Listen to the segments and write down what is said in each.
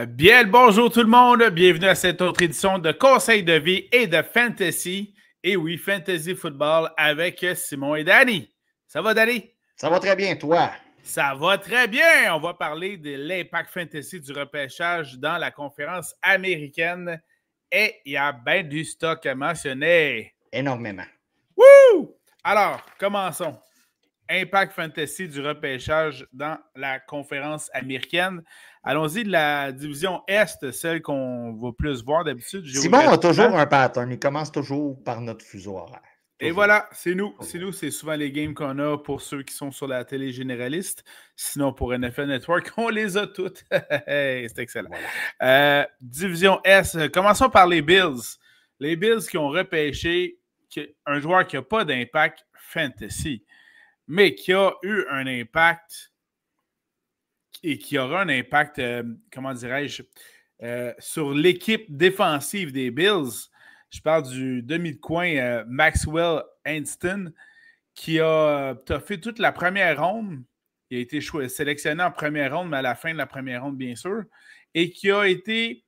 Bien le bonjour tout le monde, bienvenue à cette autre édition de Conseils de vie et de Fantasy. Et oui, Fantasy Football avec Simon et Danny. Ça va, Danny? Ça va très bien, toi? Ça va très bien. On va parler de l'impact fantasy du repêchage dans la conférence américaine. Et il y a bien du stock à mentionner. Énormément. Wouh! Alors, commençons. Impact fantasy du repêchage dans la conférence américaine. Allons-y de la division Est, celle qu'on va plus voir d'habitude. Simon a toujours un pattern. Il commence toujours par notre fuseau horaire. Et voilà, c'est nous. C'est nous. C'est souvent les games qu'on a pour ceux qui sont sur la télé généraliste. Sinon, pour NFL Network, on les a toutes. C'est excellent. Voilà. Division S. Commençons par les Bills. Les Bills qui ont repêché un joueur qui n'a pas d'impact fantasy, mais qui a eu un impact et qui aura un impact, comment dirais-je, sur l'équipe défensive des Bills. Je parle du demi de coin Maxwell Anston, qui a fait toute la première ronde. Il a été sélectionné en première ronde, mais à la fin de la première ronde, bien sûr, et qui a été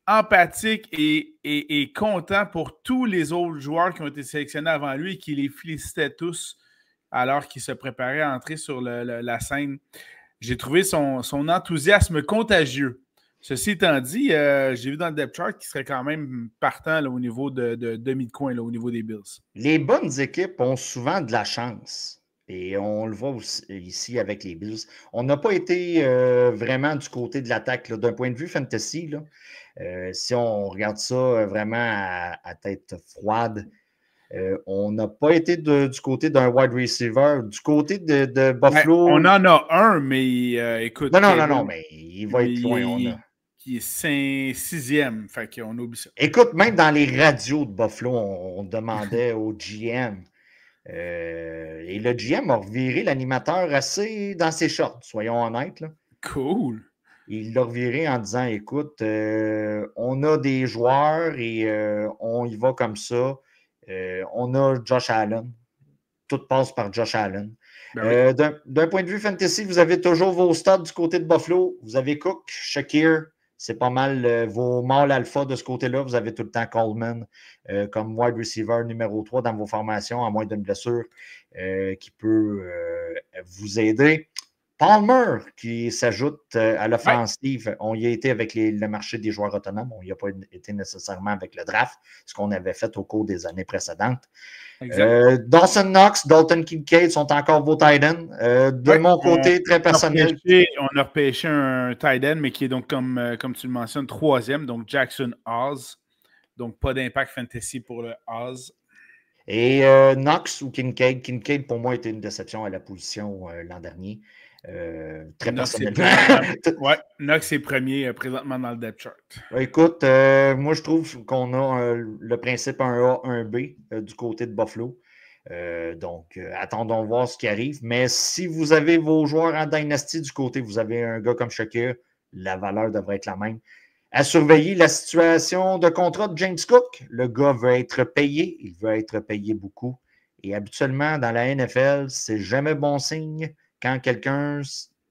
empathique et content pour tous les autres joueurs qui ont été sélectionnés avant lui et qui les félicitait tous alors qu'il se préparait à entrer sur la scène. J'ai trouvé son enthousiasme contagieux. Ceci étant dit, j'ai vu dans le depth chart qu'il serait quand même partant là, au niveau de demi de coin, là, au niveau des Bills. Les bonnes équipes ont souvent de la chance. Et on le voit aussi, ici avec les Bills. On n'a pas été vraiment du côté de l'attaque. D'un point de vue fantasy, là, si on regarde ça vraiment à tête froide, on n'a pas été du côté d'un wide receiver. Du côté de Buffalo... Ben, on en a un, mais écoute... Non, mais il va être loin. Qui est sixième, fait qu'on oublie ça. Écoute, même dans les radios de Buffalo, on demandait au GM. Et le GM a reviré l'animateur assez dans ses shorts, soyons honnêtes. Là. Cool. Il l'a reviré en disant, écoute, on a des joueurs et on y va comme ça. On a Josh Allen. Tout passe par Josh Allen. Ben oui. D'un point de vue fantasy, vous avez toujours vos studs du côté de Buffalo. Vous avez Cook, Shakir. C'est pas mal vos mâles alpha de ce côté-là. Vous avez tout le temps Coleman comme wide receiver numéro 3 dans vos formations, à moins d'une blessure qui peut vous aider. Palmer qui s'ajoute à l'offensive. Ouais. On y a été avec le marché des joueurs autonomes. On n'y a pas été nécessairement avec le draft, ce qu'on avait fait au cours des années précédentes. Dawson Knox, Dalton Kincaid sont encore vos tight ends. De mon côté, très personnel. On a repêché un tight end, mais qui est donc, comme tu le mentionnes, troisième, donc Jackson Oz. Donc, pas d'impact fantasy pour le Oz. Et Knox ou Kincaid. Kincaid, pour moi, était une déception à la position l'an dernier. Très personnellement. Oui, Knox est premier présentement dans le depth chart. Écoute, moi, je trouve qu'on a le principe 1A, 1B du côté de Buffalo. Donc, attendons voir ce qui arrive. Mais si vous avez vos joueurs en Dynasty du côté, vous avez un gars comme Shakir, la valeur devrait être la même. À surveiller la situation de contrat de James Cook. Le gars veut être payé. Il veut être payé beaucoup. Et habituellement, dans la NFL, c'est jamais bon signe quand quelqu'un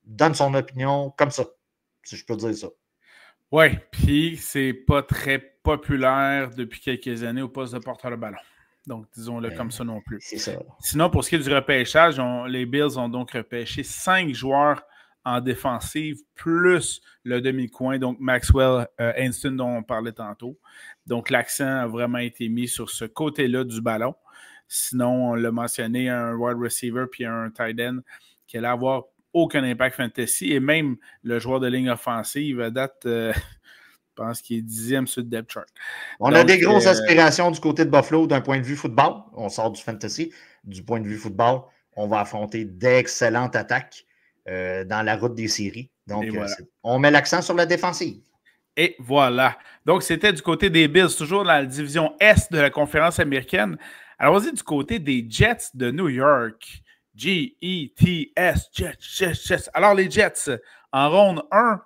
donne son opinion comme ça, si je peux dire ça. Oui, puis c'est pas très populaire depuis quelques années au poste de porteur de ballon. Donc, disons-le comme ça non plus. C'est ça. Sinon, pour ce qui est du repêchage, les Bills ont donc repêché 5 joueurs en défensive, plus le demi-coin, donc Maxwell Anston dont on parlait tantôt. Donc, l'accent a vraiment été mis sur ce côté-là du ballon. Sinon, on l'a mentionné, un wide receiver puis un tight end qui allait avoir aucun impact fantasy. Et même le joueur de ligne offensive à date, je pense qu'il est 10e sur le depth chart. On a des grosses aspirations du côté de Buffalo d'un point de vue football. On sort du fantasy. Du point de vue football, on va affronter d'excellentes attaques dans la route des séries. Donc, voilà. On met l'accent sur la défensive. Et voilà. Donc, c'était du côté des Bills, toujours dans la division Est de la conférence américaine. Alors, vas-y du côté des Jets de New York. G-E-T-S, Jets. Alors, les Jets, en ronde 1,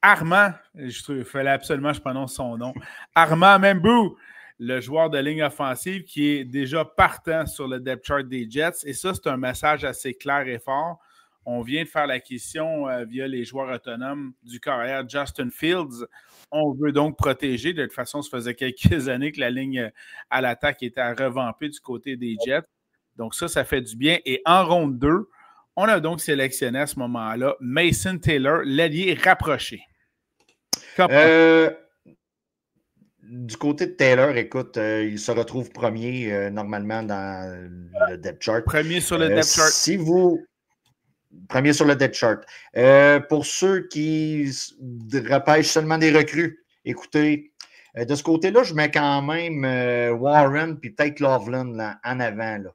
Armand, il fallait absolument que je prononce son nom, Armand Membou, le joueur de ligne offensive qui est déjà partant sur le depth chart des Jets. Et ça, c'est un message assez clair et fort. On vient de faire l'acquisition via les joueurs autonomes du carrière Justin Fields. On veut donc protéger. De toute façon, ça faisait quelques années que la ligne à l'attaque était à revamper du côté des Jets. Donc ça fait du bien. Et en ronde 2, on a donc sélectionné à ce moment-là Mason Taylor, l'allié rapproché. Du côté de Taylor, écoute, il se retrouve premier normalement dans le depth chart. Premier sur le depth chart. Premier sur le depth chart. Pour ceux qui repêchent seulement des recrues, écoutez, de ce côté-là, je mets quand même Warren puis peut-être Loveland là, en avant. Là.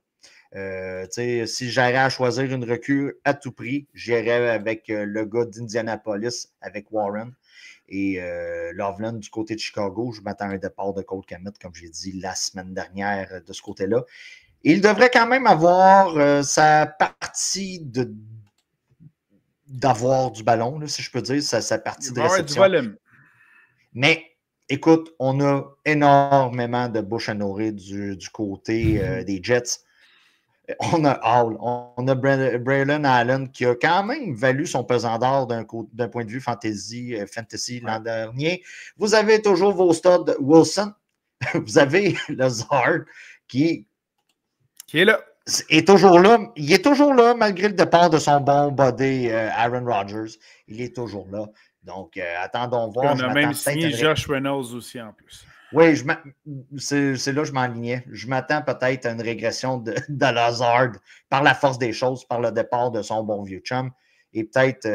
Si j'aurais à choisir une recrue à tout prix, j'irais avec le gars d'Indianapolis, avec Warren. Et Loveland du côté de Chicago, je m'attends à un départ de Cole Kmet, comme j'ai dit la semaine dernière de ce côté-là. Il devrait quand même avoir sa partie d'avoir du ballon, là, si je peux dire, sa partie de réception. Mais écoute, on a énormément de bouche à nourrir du côté des Jets. On a Hall, on a Braylon Allen qui a quand même valu son pesant d'or d'un point de vue fantasy l'an dernier. Vous avez toujours vos studs Wilson. Vous avez Lazard qui est là. Il est toujours là malgré le départ de son bon body Aaron Rodgers. Il est toujours là. Donc, attendons voir. On a même signé Josh Reynolds aussi en plus. Oui, c'est là que je m'enlignais. Je m'attends peut-être à une régression de Lazard par la force des choses, par le départ de son bon vieux chum, et peut-être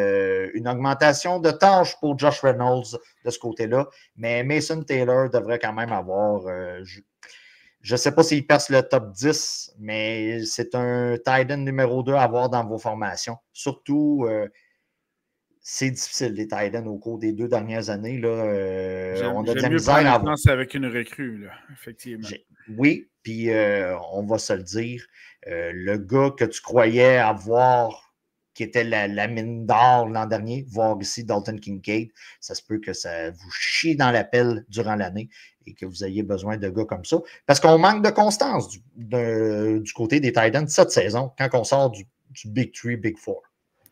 une augmentation de tâches pour Josh Reynolds de ce côté-là. Mais Mason Taylor devrait quand même avoir... je ne sais pas s'il perce le top 10, mais c'est un tight end numéro 2 à avoir dans vos formations. Surtout... c'est difficile, les tight ends, au cours des 2 dernières années. Là, on a de la misère à avoir. Avec une recrue, là, effectivement. Oui, puis on va se le dire. Le gars que tu croyais avoir, qui était la mine d'or l'an dernier, voir ici Dalton Kincaid, ça se peut que ça vous chie dans la pelle durant l'année et que vous ayez besoin de gars comme ça. Parce qu'on manque de constance du côté des tight ends cette saison, quand on sort du Big 3, Big 4.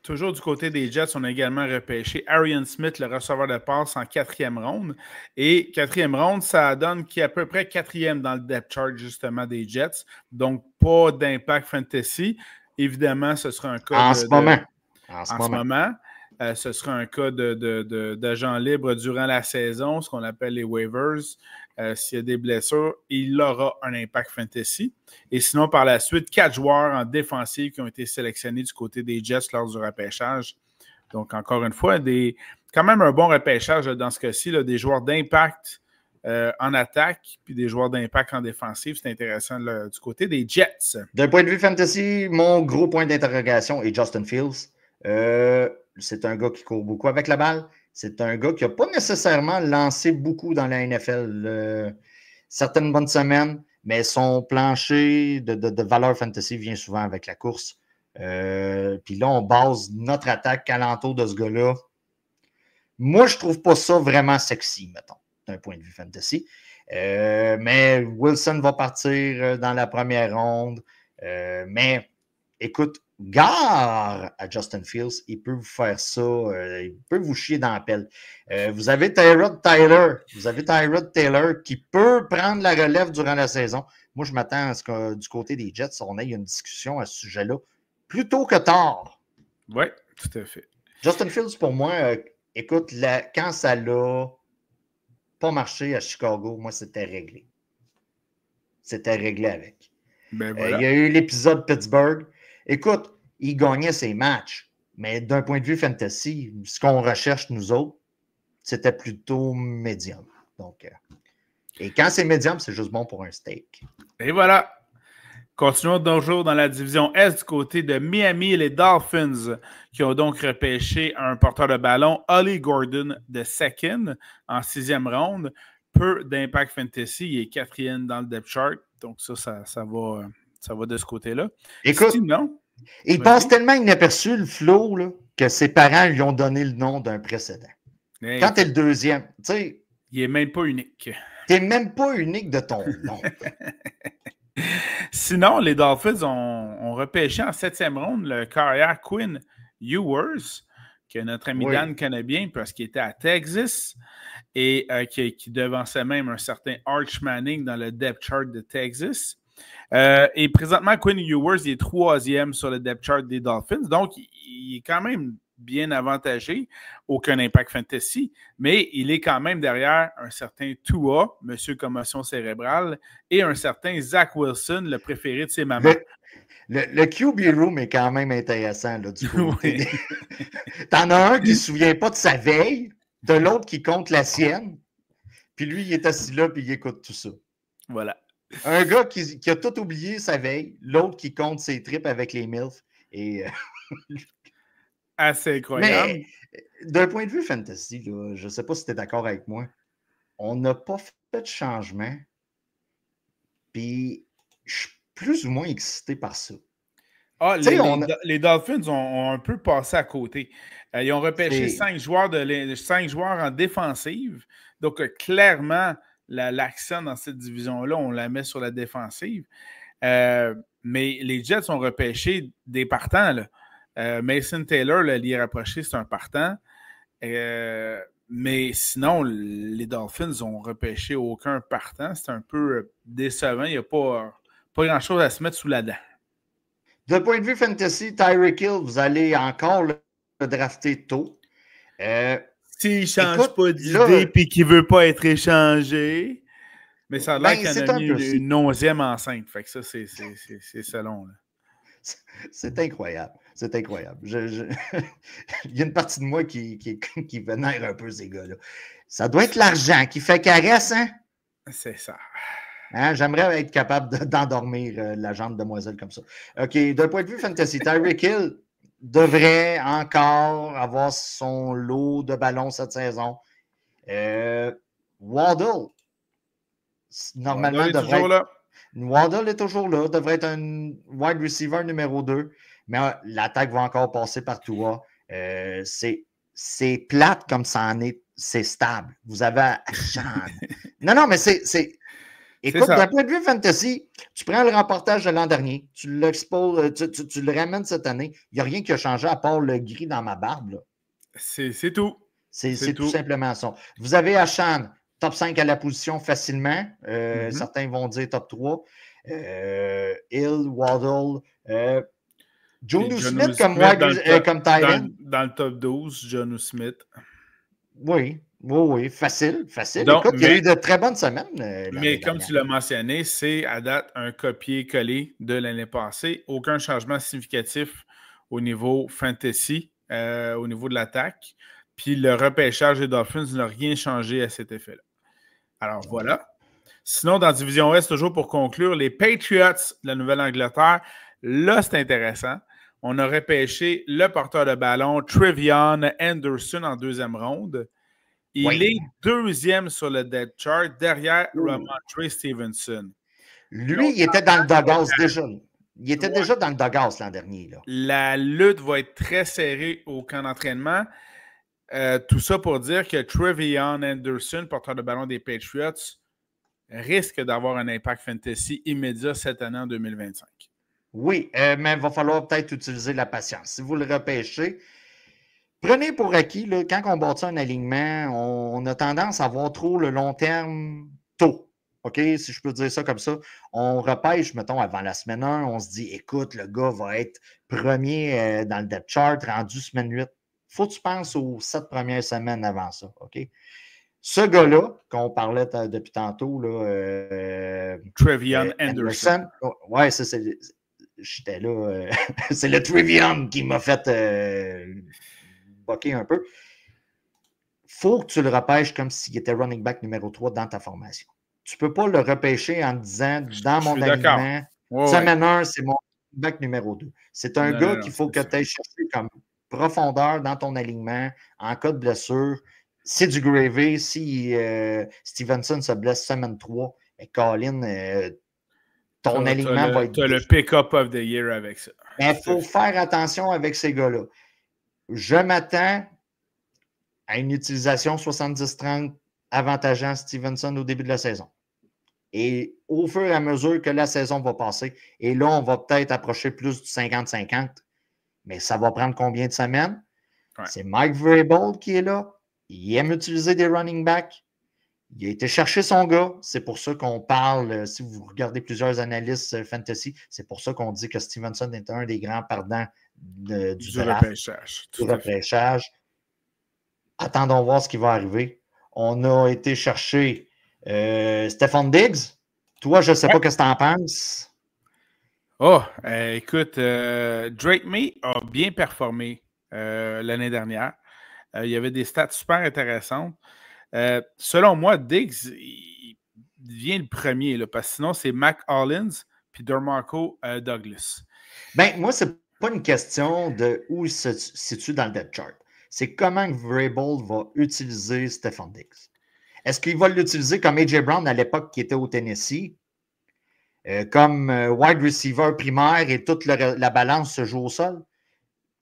Toujours du côté des Jets, on a également repêché Arian Smith, le receveur de passe, en 4e ronde. Et 4e ronde, ça donne qu'il est à peu près 4e dans le depth chart, justement, des Jets. Donc, pas d'impact fantasy. Évidemment, ce sera un cas En ce moment. Ce sera un cas d'agent libre durant la saison, ce qu'on appelle les waivers. S'il y a des blessures, il aura un impact fantasy. Et sinon, par la suite, 4 joueurs en défensive qui ont été sélectionnés du côté des Jets lors du repêchage. Donc, encore une fois, quand même un bon repêchage dans ce cas-ci, là, des joueurs d'impact en attaque, puis des joueurs d'impact en défensive. C'est intéressant là, du côté des Jets. D'un point de vue fantasy, mon gros point d'interrogation est Justin Fields. C'est un gars qui court beaucoup avec la balle. C'est un gars qui n'a pas nécessairement lancé beaucoup dans la NFL. Certaines bonnes semaines, mais son plancher de valeur fantasy vient souvent avec la course. Puis là, on base notre attaque alentour de ce gars-là. Moi, je ne trouve pas ça vraiment sexy, mettons, d'un point de vue fantasy. Mais Wilson va partir dans la première ronde. Mais écoute, gare à Justin Fields, il peut vous faire ça, il peut vous chier dans la pelle. Vous avez Tyrod Taylor qui peut prendre la relève durant la saison. Moi, je m'attends à ce que du côté des Jets, on ait une discussion à ce sujet-là plus tôt que tard. Oui, tout à fait. Justin Fields, pour moi, écoute, quand ça n'a pas marché à Chicago, moi, c'était réglé. C'était réglé avec. Ben voilà. Il y a eu l'épisode Pittsburgh. Écoute, il gagnait ses matchs, mais d'un point de vue fantasy, ce qu'on recherche, nous autres, c'était plutôt médium. Donc, et quand c'est médium, c'est juste bon pour un steak. Et voilà. Continuons toujours dans la division Est du côté de Miami, les Dolphins, qui ont donc repêché un porteur de ballon, Ollie Gordon, de second, en 6e ronde. Peu d'impact fantasy, il est 4e dans le depth chart. Donc ça va de ce côté-là. Écoute, il passe tellement inaperçu, le Flo, là, que ses parents lui ont donné le nom d'un précédent. Hey, quand tu es le deuxième, tu sais... Il n'est même pas unique. Tu n'es même pas unique de ton nom. Sinon, les Dolphins ont repêché en 7e ronde le carrière Quinn Ewers, que notre ami Oui. Dan connaît bien parce qu'il était à Texas et qui devançait même un certain Arch Manning dans le depth chart de Texas. Et présentement, Quinn Ewers il est 3e sur le depth chart des Dolphins. Donc, il est quand même bien avantagé. Aucun impact fantasy. Mais il est quand même derrière un certain Tua, monsieur commotion cérébrale, et un certain Zach Wilson, le préféré de ses mamans. Le QB room est quand même intéressant là, du côté. Oui. T'en as un qui ne se souvient pas de sa veille, de l'autre qui compte la sienne. Puis lui, il est assis là puis il écoute tout ça. Voilà. Un gars qui a tout oublié sa veille, l'autre qui compte ses trips avec les MILF. Et, Assez incroyable. mais d'un point de vue fantasy, là, je ne sais pas si tu es d'accord avec moi, on n'a pas fait de changement. Puis je suis plus ou moins excité par ça. Ah, les Dolphins ont un peu passé à côté. Ils ont repêché 5 joueurs en défensive. Donc, clairement, l'accent dans cette division-là, on la met sur la défensive. Mais les Jets ont repêché des partants. Là. Mason Taylor, l'allié rapproché, c'est un partant. Mais sinon, les Dolphins ont repêché aucun partant. C'est un peu décevant. Il n'y a pas grand-chose à se mettre sous la dent. D'un point de vue fantasy, Tyreek Hill, vous allez encore le drafter tôt. S'il ne change pas d'idée et qu'il ne veut pas être échangé, mais ça a l'air qu'il en a mis une 11e enceinte. Fait que ça, c'est selon. Là. C'est incroyable. C'est incroyable. Il y a une partie de moi qui vénère un peu ces gars-là. Ça doit être l'argent qui fait caresse, hein? C'est ça. Hein? J'aimerais être capable d'endormir la jambe demoiselle comme ça. OK, d'un point de vue fantasy, Tyreek Hill devrait encore avoir son lot de ballons cette saison. Waddle, normalement, devrait être... Là. Waddle est toujours là, devrait être un wide receiver numéro 2, mais l'attaque va encore passer par Tua. C'est plate comme ça en est, c'est stable. Vous avez non, mais c'est... Écoute, d'un point de vue fantasy, tu prends le remportage de l'an dernier, tu l'exposes, tu le ramènes cette année. Il n'y a rien qui a changé à part le gris dans ma barbe. C'est tout. C'est tout simplement ça. Vous avez Achane, top 5 à la position facilement. Certains vont dire top 3. Hill, Waddle, Jonnu Smith comme Thailand. Dans le top 12, Jonnu Smith. Oui, facile. Donc, écoute, il y a eu de très bonnes semaines. Mais comme tu l'as mentionné, c'est à date un copier-coller de l'année passée. Aucun changement significatif au niveau fantasy, au niveau de l'attaque. Puis le repêchage des Dolphins n'a rien changé à cet effet-là. Alors voilà. Sinon, dans Division Ouest, toujours pour conclure, les Patriots de la Nouvelle-Angleterre, là, c'est intéressant. On a repêché le porteur de ballon, Trevion Henderson, en 2e ronde. Il est 2e sur le depth chart, derrière Ramondre Stevenson. Lui, il était dans le dughouse déjà. Il était déjà dans le dughouse l'an dernier. Là. La lutte va être très serrée au camp d'entraînement. Tout ça pour dire que Trevion Henderson, porteur de ballon des Patriots, risque d'avoir un impact fantasy immédiat cette année en 2025. Oui, mais il va falloir peut-être utiliser la patience. Si vous le repêchez, prenez pour acquis, là, quand on bâtit un alignement, on a tendance à voir trop le long terme tôt. OK, si je peux dire ça comme ça. On repêche, mettons, avant la semaine 1, on se dit, écoute, le gars va être premier dans le depth chart, rendu semaine 8. Faut que tu penses aux 7 premières semaines avant ça, OK? Ce gars-là, qu'on parlait depuis tantôt, là, Trevion Henderson. Ouais, j'étais là. C'est le Trevion qui m'a fait boquer un peu. Faut que tu le repêches comme s'il était running back numéro 3 dans ta formation. Tu ne peux pas le repêcher en disant, dans mon alignement, semaine 1, c'est mon running back numéro 2. C'est un gars qu'il faut que tu ailles chercher comme profondeur dans ton alignement en cas de blessure. C'est du gravy. Si Stevenson se blesse semaine 3, et Colin, ton alignement va être... Tu as le pick-up of the year avec ça. Mais il faut faire attention avec ces gars-là. Je m'attends à une utilisation 70-30 avantageant Stevenson au début de la saison. Et au fur et à mesure que la saison va passer, et là, on va peut-être approcher plus du 50-50, Mais ça va prendre combien de semaines? Ouais. C'est Mike Vrabel qui est là. Il aime utiliser des running backs. Il a été chercher son gars. C'est pour ça qu'on parle, si vous regardez plusieurs analystes fantasy, c'est pour ça qu'on dit que Stevenson est un des grands pardons du draft, repêchage. du repêchage. Attendons voir ce qui va arriver. On a été chercher Stephon Diggs. Toi, je ne sais pas ce que tu en penses. Oh, écoute, Drake May a bien performé l'année dernière. Il y avait des stats super intéressantes. Selon moi, Diggs, il devient le premier, là, parce que sinon, c'est Mac Hollins puis DeMarco Douglas. Ben, moi, c'est pas une question de où il se situe dans le depth chart. C'est comment Vrabel va utiliser Stephon Diggs. Est-ce qu'il va l'utiliser comme A.J. Brown à l'époque qui était au Tennessee, comme wide receiver primaire et toute la balance se joue au sol?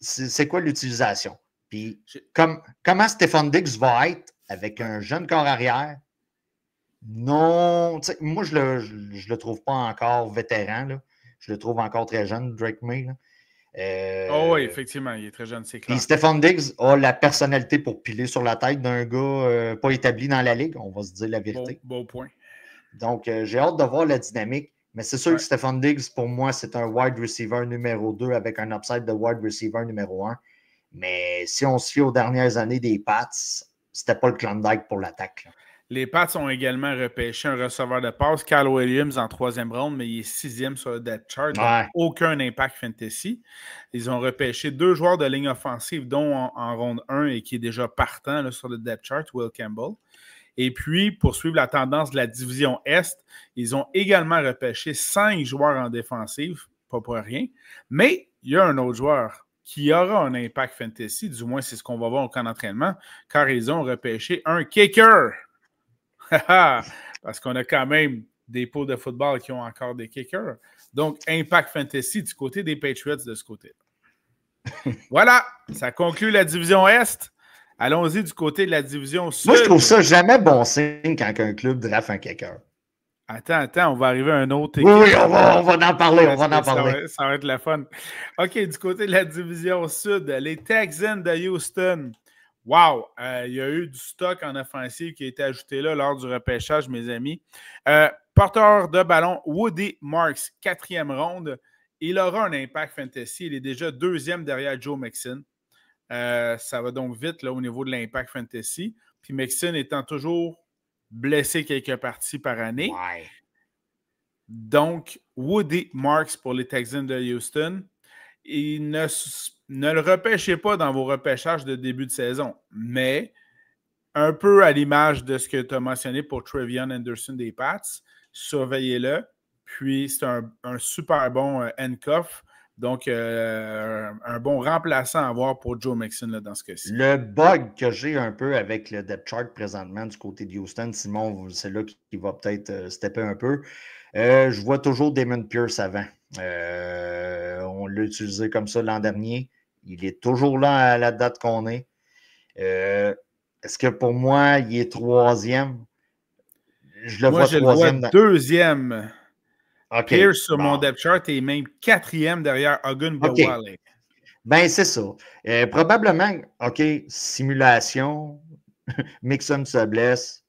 C'est quoi l'utilisation? Puis, comment Stephon Diggs va être avec un jeune corps arrière? Non, moi, je le trouve pas encore vétéran. Là. Je le trouve encore très jeune, Drake May. Oh oui, effectivement, il est très jeune, c'est clair. Puis Stephon Diggs a la personnalité pour piler sur la tête d'un gars pas établi dans la ligue, on va se dire la vérité. Beau point. Donc, j'ai hâte de voir la dynamique. Mais c'est sûr que Stephon Diggs, pour moi, c'est un wide receiver numéro 2 avec un upside de wide receiver numéro 1. Mais si on se fie aux dernières années des Pats, c'était pas le Klondike pour l'attaque. Les Pats ont également repêché un receveur de passe, Kyle Williams, en 3e ronde, mais il est 6e sur le depth chart, donc aucun impact fantasy. Ils ont repêché 2 joueurs de ligne offensive, dont en ronde 1 et qui est déjà partant là, sur le depth chart, Will Campbell. Et puis, pour suivre la tendance de la division Est, ils ont également repêché 5 joueurs en défensive, pas pour rien. Mais il y a un autre joueur qui aura un impact fantasy, du moins c'est ce qu'on va voir au camp d'entraînement, car ils ont repêché un kicker. Parce qu'on a quand même des pots de football qui ont encore des kickers. Donc, impact fantasy du côté des Patriots de ce côté. Voilà, ça conclut la division Est. Allons-y du côté de la division Sud. Moi, je trouve ça jamais bon signe quand un club draft un kicker. Attends, on va arriver à un autre équipe. Oui, on va en parler, Ça va être le fun. OK, du côté de la division Sud, les Texans de Houston. Wow! Il y a eu du stock en offensive qui a été ajouté là lors du repêchage, mes amis. Porteur de ballon, Woody Marks, 4e ronde. Il aura un impact fantasy. Il est déjà 2e derrière Joe Mixon. Ça va donc vite là, au niveau de l'impact fantasy. Puis Mixon étant toujours blessé quelques parties par année. Ouais. Donc, Woody Marks pour les Texans de Houston. Il ne le repêchez pas dans vos repêchages de début de saison, mais un peu à l'image de ce que tu as mentionné pour Trevion Henderson des Pats, surveillez-le. Puis, c'est un super bon handcuff. Donc, un bon remplaçant à avoir pour Joe Mixon là, dans ce cas-ci. Le bug que j'ai un peu avec le depth chart présentement du côté de Houston, Simon, c'est là qui va peut-être stepper un peu. Je vois toujours Damon Pierce avant. On l'a utilisé comme ça l'an dernier. Il est toujours là à la date qu'on est. Est-ce que pour moi, il est 3e? Je le vois 3e. Le vois 2e. Okay, Pierce sur mon depth chart est même 4e derrière Ogunbowale. Okay. Ben, c'est ça. Probablement, OK, simulation, Mixon se blesse.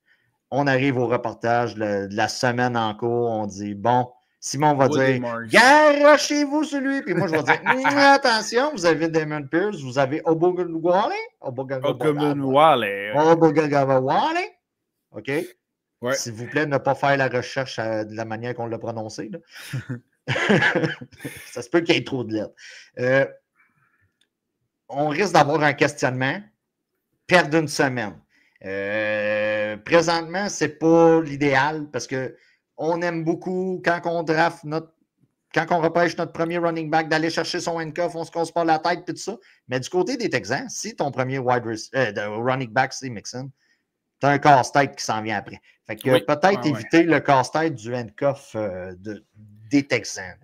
On arrive au reportage de la semaine en cours. On dit, bon, Simon va dire, garochez-vous celui. Puis moi, je vais dire, attention, vous avez Damon Pierce, vous avez Ogunbowale. OK? Ouais. S'il vous plaît, ne pas faire la recherche de la manière qu'on l'a prononcé. Ça se peut qu'il y ait trop de lettres. On risque d'avoir un questionnement. Perdre une semaine. Présentement, ce n'est pas l'idéal parce qu'on aime beaucoup quand on draft quand on repêche notre premier running back, d'aller chercher son handcuff, on se casse pas la tête et tout ça. Mais du côté des Texans, si ton premier running back, c'est Mixon, tu as un casse-tête qui s'en vient après. Fait que peut-être éviter le casse-tête du handcuff des Texans.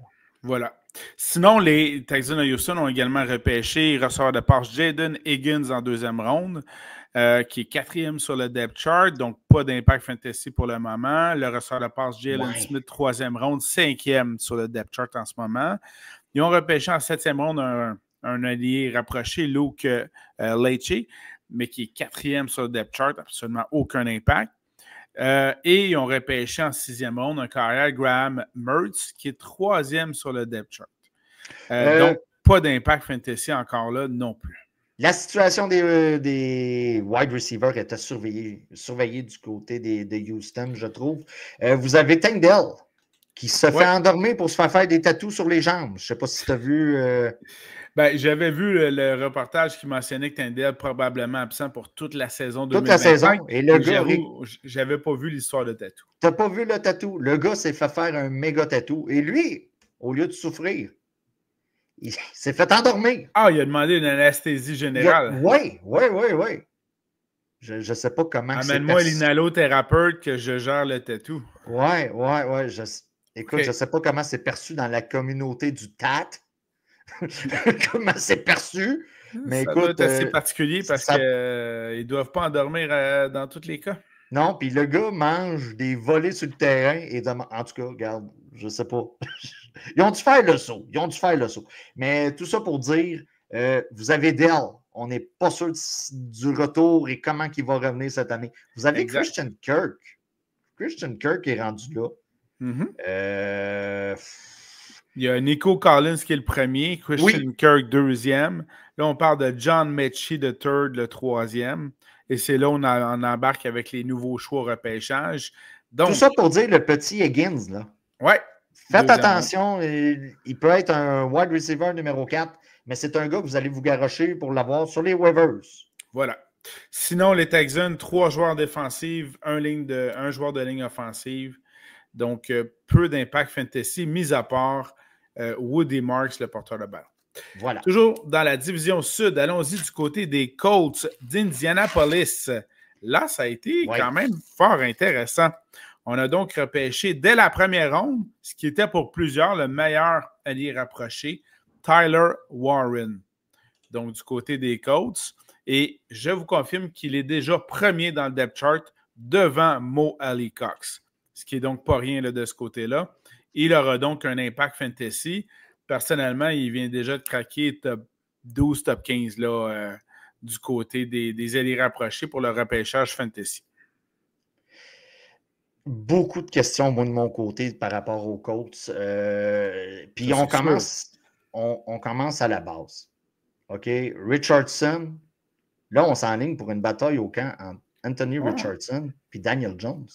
Voilà. Sinon, les Texans de Houston ont également repêché receveur de passe Jaden Higgins en 2e ronde, qui est 4e sur le depth chart, donc pas d'impact fantasy pour le moment. Le receveur de passe Jalen Smith, 3e ronde, 5e sur le depth chart en ce moment. Ils ont repêché en 7e ronde un un allié rapproché, Luke Leitch, mais qui est 4e sur le depth chart, absolument aucun impact. Et ils ont repêché en 6e ronde un carrière, Graham Mertz, qui est 3e sur le depth chart. Donc, pas d'impact fantasy encore là non plus. La situation des wide receivers était surveillée du côté de Houston, je trouve. Vous avez Tank Dell qui se fait endormir pour se faire des tatous sur les jambes. Je ne sais pas si tu as vu. Ben, j'avais vu le reportage qui mentionnait que Tank Dell probablement absent pour toute la saison 2025. Toute la saison. Et le gars. J'avais pas vu l'histoire de tatou. Tu n'as pas vu le tatou. Le gars s'est fait faire un méga tatou. Et lui, au lieu de souffrir, il s'est fait endormir. Ah, il a demandé une anesthésie générale. Oui. Je ne sais pas comment c'est perçu. Amène-moi l'inhalothérapeute que je gère le tatou. Oui. Écoute, je ne sais pas comment c'est perçu dans la communauté du tat. Comment c'est perçu. Mais ça écoute, doit être assez particulier parce qu'ils ne doivent pas endormir dans tous les cas. Non, puis le gars mange des volets sur le terrain et en tout cas, regarde, je sais pas. Ils ont dû faire le saut. Mais tout ça pour dire, vous avez Dell. On n'est pas sûr du retour et comment il va revenir cette année. Vous avez Christian Kirk. Christian Kirk est rendu là. Il y a Nico Collins qui est le premier, Christian Kirk deuxième. Là, on parle de John Mechie de third, le troisième. Et c'est là où on embarque avec les nouveaux choix au repêchage. Donc, tout ça pour dire le petit Higgins, là. Ouais. Faites attention, il peut être un wide receiver numéro 4, mais c'est un gars que vous allez vous garrocher pour l'avoir sur les waivers. Voilà. Sinon, les Texans, 3 joueurs défensifs, un joueur de ligne offensive. Donc, peu d'impact fantasy, mis à part Woody Marks, le porteur de balle. Voilà. Toujours dans la division sud, allons-y du côté des Colts d'Indianapolis. Là, ça a été quand même fort intéressant. On a donc repêché dès la première ronde, ce qui était pour plusieurs le meilleur allié rapproché, Tyler Warren. Donc, du côté des Colts. Et je vous confirme qu'il est déjà premier dans le depth chart devant Mo Alie-Cox. Ce qui est donc pas rien là, de ce côté-là. Il aura donc un impact fantasy. Personnellement, il vient déjà de craquer top 12, top 15 là, du côté des alliés rapprochés pour le repêchage fantasy. Beaucoup de questions, moi, de mon côté, par rapport aux Colts. Puis on commence à la base. OK? Richardson, là, on s'enligne pour une bataille au camp entre Anthony Richardson et Daniel Jones.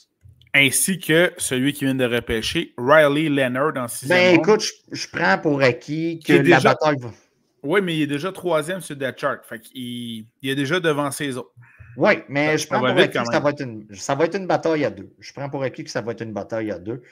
Ainsi que celui qui vient de repêcher, Riley Leonard en 6e ronde. Écoute, je prends pour acquis que la bataille va... Oui, mais il est déjà 3e sur le chart. Fait qu'il est déjà devant ses autres. Oui, mais je prends pour acquis que ça va être une bataille à 2. Je prends pour acquis que ça va être une bataille à 2.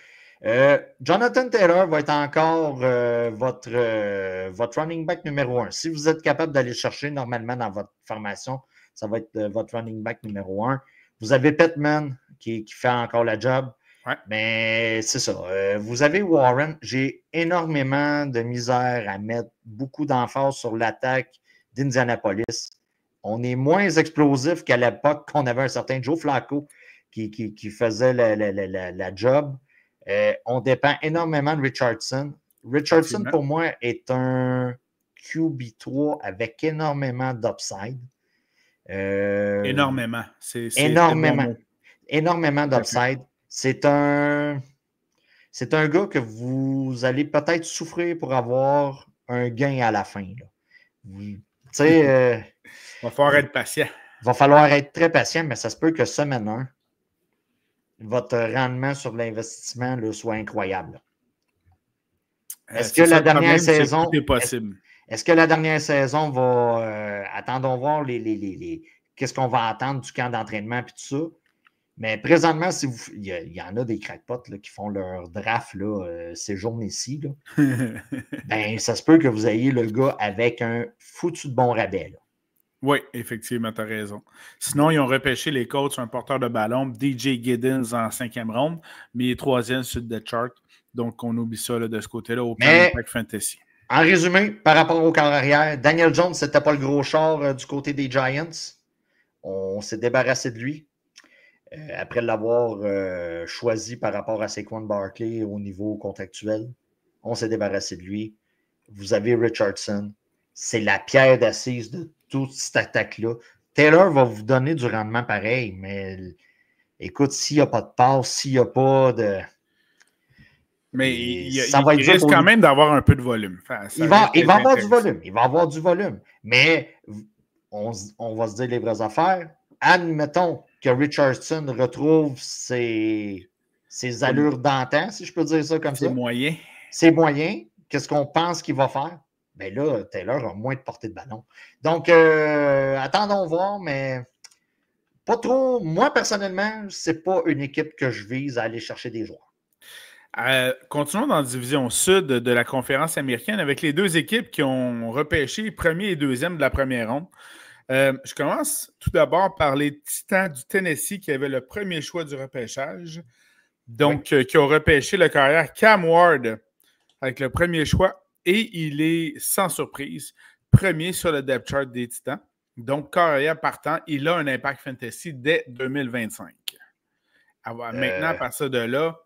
Jonathan Taylor va être encore votre running back numéro 1. Si vous êtes capable d'aller chercher normalement dans votre formation, ça va être votre running back numéro 1. Vous avez Pittman qui fait encore la job. Ouais. Mais c'est ça. Vous avez Warren. J'ai énormément de misère à mettre beaucoup d'emphase sur l'attaque d'Indianapolis. On est moins explosif qu'à l'époque qu'on avait un certain Joe Flacco qui faisait la job. On dépend énormément de Richardson. Richardson, pour moi, est un QB3 avec énormément d'upside. Énormément. Énormément d'upside. C'est un gars que vous allez peut-être souffrir pour avoir un gain à la fin. Tu sais... Il va falloir être patient. Il va falloir être très patient, mais ça se peut que semaine 1, votre rendement sur l'investissement soit incroyable. Est-ce que la dernière saison... Tout est possible. Est-ce que la dernière saison va... attendons voir qu'est-ce qu'on va attendre du camp d'entraînement et tout ça. Mais présentement, il y en a des crackpots qui font leur draft ces journées-ci. Ben, ça se peut que vous ayez le gars avec un foutu de bon rabais. Là. Oui, effectivement, tu as raison. Sinon, ils ont repêché les Colts un porteur de ballon, DJ Giddens en 5e ronde, mais il est 3e sur le chart. Donc, on oublie ça là, de ce côté-là, aucun impact fantasy. En résumé, par rapport au corps arrière, Daniel Jones, c'était pas le gros char du côté des Giants. On s'est débarrassé de lui. Après l'avoir choisi par rapport à Saquon Barkley au niveau contractuel, on s'est débarrassé de lui. Vous avez Richardson. c'est la pierre d'assise de toute cette attaque-là. Taylor va vous donner du rendement pareil, mais écoute, s'il n'y a pas de passe, s'il n'y a pas de... Mais ça va être il dur risque pour quand lui. même d'avoir un peu de volume. Enfin, Il va avoir du volume. Il va avoir du volume. Mais on va se dire les vraies affaires. Admettons que Richardson retrouve ses allures d'antan, si je peux dire ça comme ça. C'est moyen. C'est moyen. Qu'est-ce qu'on pense qu'il va faire? Bien là, Taylor a moins de portée de ballon. Donc, attendons voir, mais pas trop. Moi, personnellement, c'est pas une équipe que je vise à aller chercher des joueurs. Continuons dans la division sud de la conférence américaine avec les deux équipes qui ont repêché premier et deuxième de la première ronde. Je commence tout d'abord par les Titans du Tennessee qui avaient le premier choix du repêchage. Donc, oui. Qui ont repêché le carrière Cam Ward avec le premier choix et il est sans surprise premier sur le depth chart des Titans. Donc, carrière partant, il a un impact fantasy dès 2025. Maintenant, à partir de là,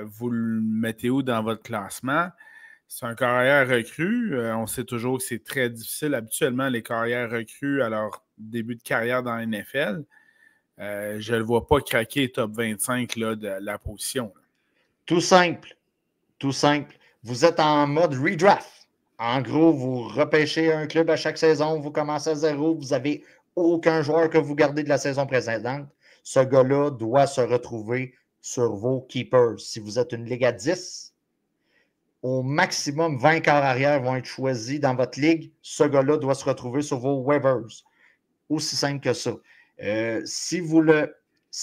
vous le mettez où dans votre classement? C'est un carrière recrue. On sait toujours que c'est très difficile. Habituellement, les carrières recrues à leur début de carrière dans la NFL, je ne le vois pas craquer top 25 là, de la position. Là. Tout simple. Tout simple. Vous êtes en mode redraft. En gros, vous repêchez un club à chaque saison, vous commencez à zéro, vous n'avez aucun joueur que vous gardez de la saison précédente. Ce gars-là doit se retrouver sur vos keepers. Si vous êtes une ligue à 10, au maximum 20 quarts arrière vont être choisis dans votre ligue. Ce gars-là doit se retrouver sur vos waivers. Aussi simple que ça. Si vous le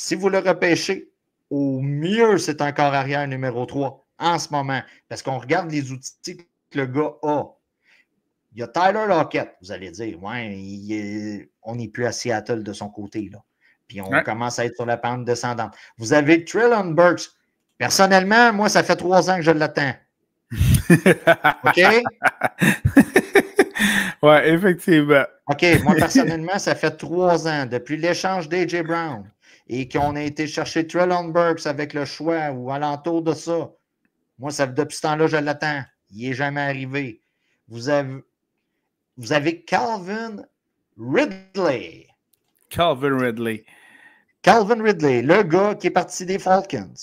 repêchez, au mieux, c'est un quart arrière numéro 3 en ce moment. Parce qu'on regarde les outils que le gars a. Il y a Tyler Lockett. Vous allez dire, ouais, on n'est plus à Seattle de son côté, là. Puis on commence à être sur la pente descendante. Vous avez Treylon Burks. Personnellement, moi, ça fait 3 ans que je l'attends. OK? Oui, effectivement. OK, moi, personnellement, ça fait 3 ans, depuis l'échange d'A.J. Brown, et qu'on a été chercher Treylon Burks avec le choix ou alentour de ça. Moi, depuis ce temps-là, je l'attends. Il n'est jamais arrivé. Vous avez Calvin Ridley. Calvin Ridley, le gars qui est parti des Falcons,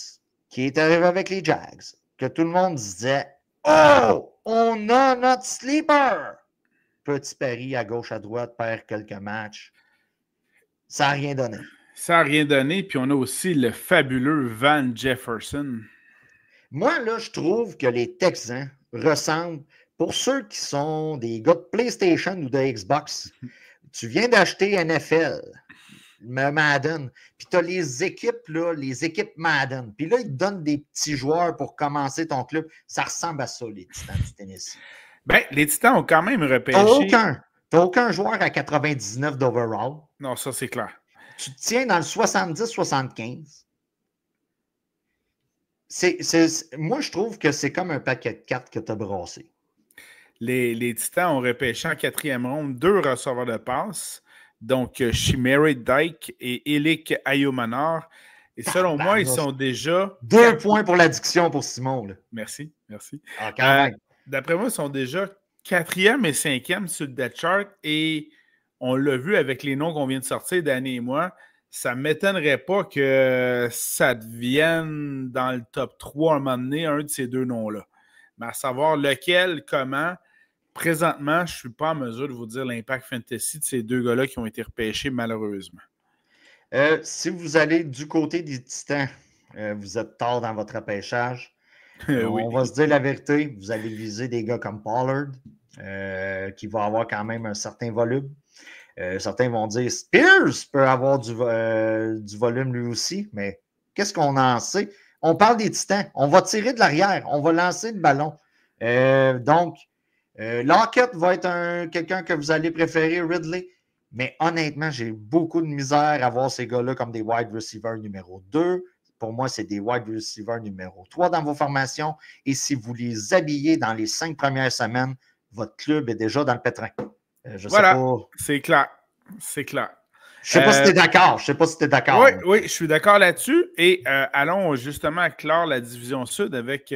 qui est arrivé avec les Jags, que tout le monde disait « Oh, on a notre sleeper! » Petit pari à gauche, à droite, perd quelques matchs. Ça n'a rien donné. Ça n'a rien donné. Puis on a aussi le fabuleux Van Jefferson. Moi, là, je trouve que les Texans ressemblent, pour ceux qui sont des gars de PlayStation ou de Xbox, tu viens d'acheter NFL, Madden, puis tu as les équipes, là, les équipes Madden. Puis là, ils te donnent des petits joueurs pour commencer ton club. Ça ressemble à ça, les Titans du Tennessee. Ben, les Titans ont quand même repêché. T'as aucun joueur à 99 d'overall. Non, ça, c'est clair. Tu te tiens dans le 70-75. Moi, je trouve que c'est comme un paquet de cartes que tu as brassé. Les Titans ont repêché en 4e ronde 2 receveurs de passe, donc Chimere Dyke et Elik Ayomanor. Et selon moi, ils sont déjà... 2 points pour l'addiction pour Simon. Là. Merci. Ah, quand même. D'après moi, ils sont déjà 4e et 5e sur le depth chart et on l'a vu avec les noms qu'on vient de sortir, Danny et moi, ça ne m'étonnerait pas que ça devienne dans le top 3 à un moment donné, un de ces deux noms-là. Mais à savoir lequel, comment, présentement, je ne suis pas en mesure de vous dire l'impact fantasy de ces deux gars-là qui ont été repêchés malheureusement. Si vous allez du côté des Titans, vous êtes tard dans votre repêchage. Oui. On va se dire la vérité, vous allez viser des gars comme Pollard, qui va avoir quand même un certain volume. Certains vont dire Spears peut avoir du volume lui aussi, mais qu'est-ce qu'on en sait? On parle des Titans. On va tirer de l'arrière. On va lancer le ballon. Donc, Lockett va être quelqu'un que vous allez préférer, Ridley. Mais honnêtement, j'ai beaucoup de misère à voir ces gars-là comme des wide receivers numéro 2. Pour moi, c'est des wide receivers numéro 3 dans vos formations. Et si vous les habillez dans les 5 premières semaines, votre club est déjà dans le pétrin. Voilà, c'est clair. Je ne sais pas si tu es d'accord. Oui, je suis d'accord là-dessus. Et allons justement clore la division sud avec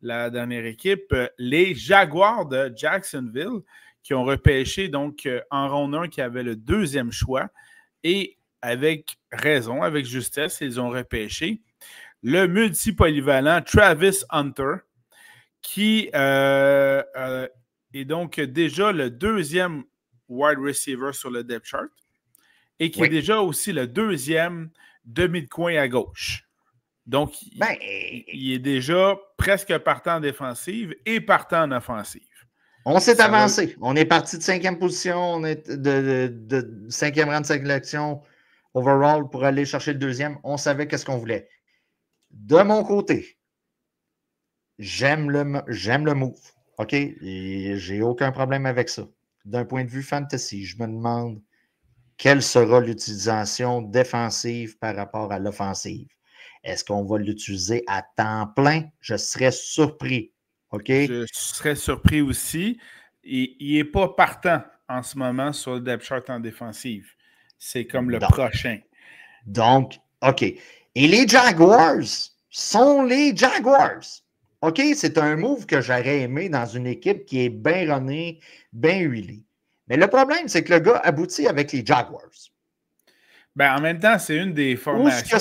la dernière équipe, les Jaguars de Jacksonville, qui ont repêché donc en ronde 1 qui avait le deuxième choix et avec raison, avec justesse, ils ont repêché le multipolyvalent Travis Hunter qui est donc déjà le deuxième wide receiver sur le depth chart et qui est déjà aussi le deuxième demi de coin à gauche. Donc, il est déjà presque partant en défensive et partant en offensive. On s'est avancé. On est parti de 5e position, on est de 5e rang de sélection overall pour aller chercher le deuxième. On savait qu'est-ce qu'on voulait. De mon côté, j'aime le move. OK? Et j'ai aucun problème avec ça. D'un point de vue fantasy, je me demande quelle sera l'utilisation défensive par rapport à l'offensive. Est-ce qu'on va l'utiliser à temps plein? Je serais surpris. OK? Je serais surpris aussi. Il n'est pas partant en ce moment sur le depth chart en défensive. C'est comme le prochain. Donc, OK. Et les Jaguars sont les Jaguars. OK? C'est un move que j'aurais aimé dans une équipe qui est bien runnée, bien huilée. Mais le problème, c'est que le gars aboutit avec les Jaguars. Ben, en même temps, c'est une des formations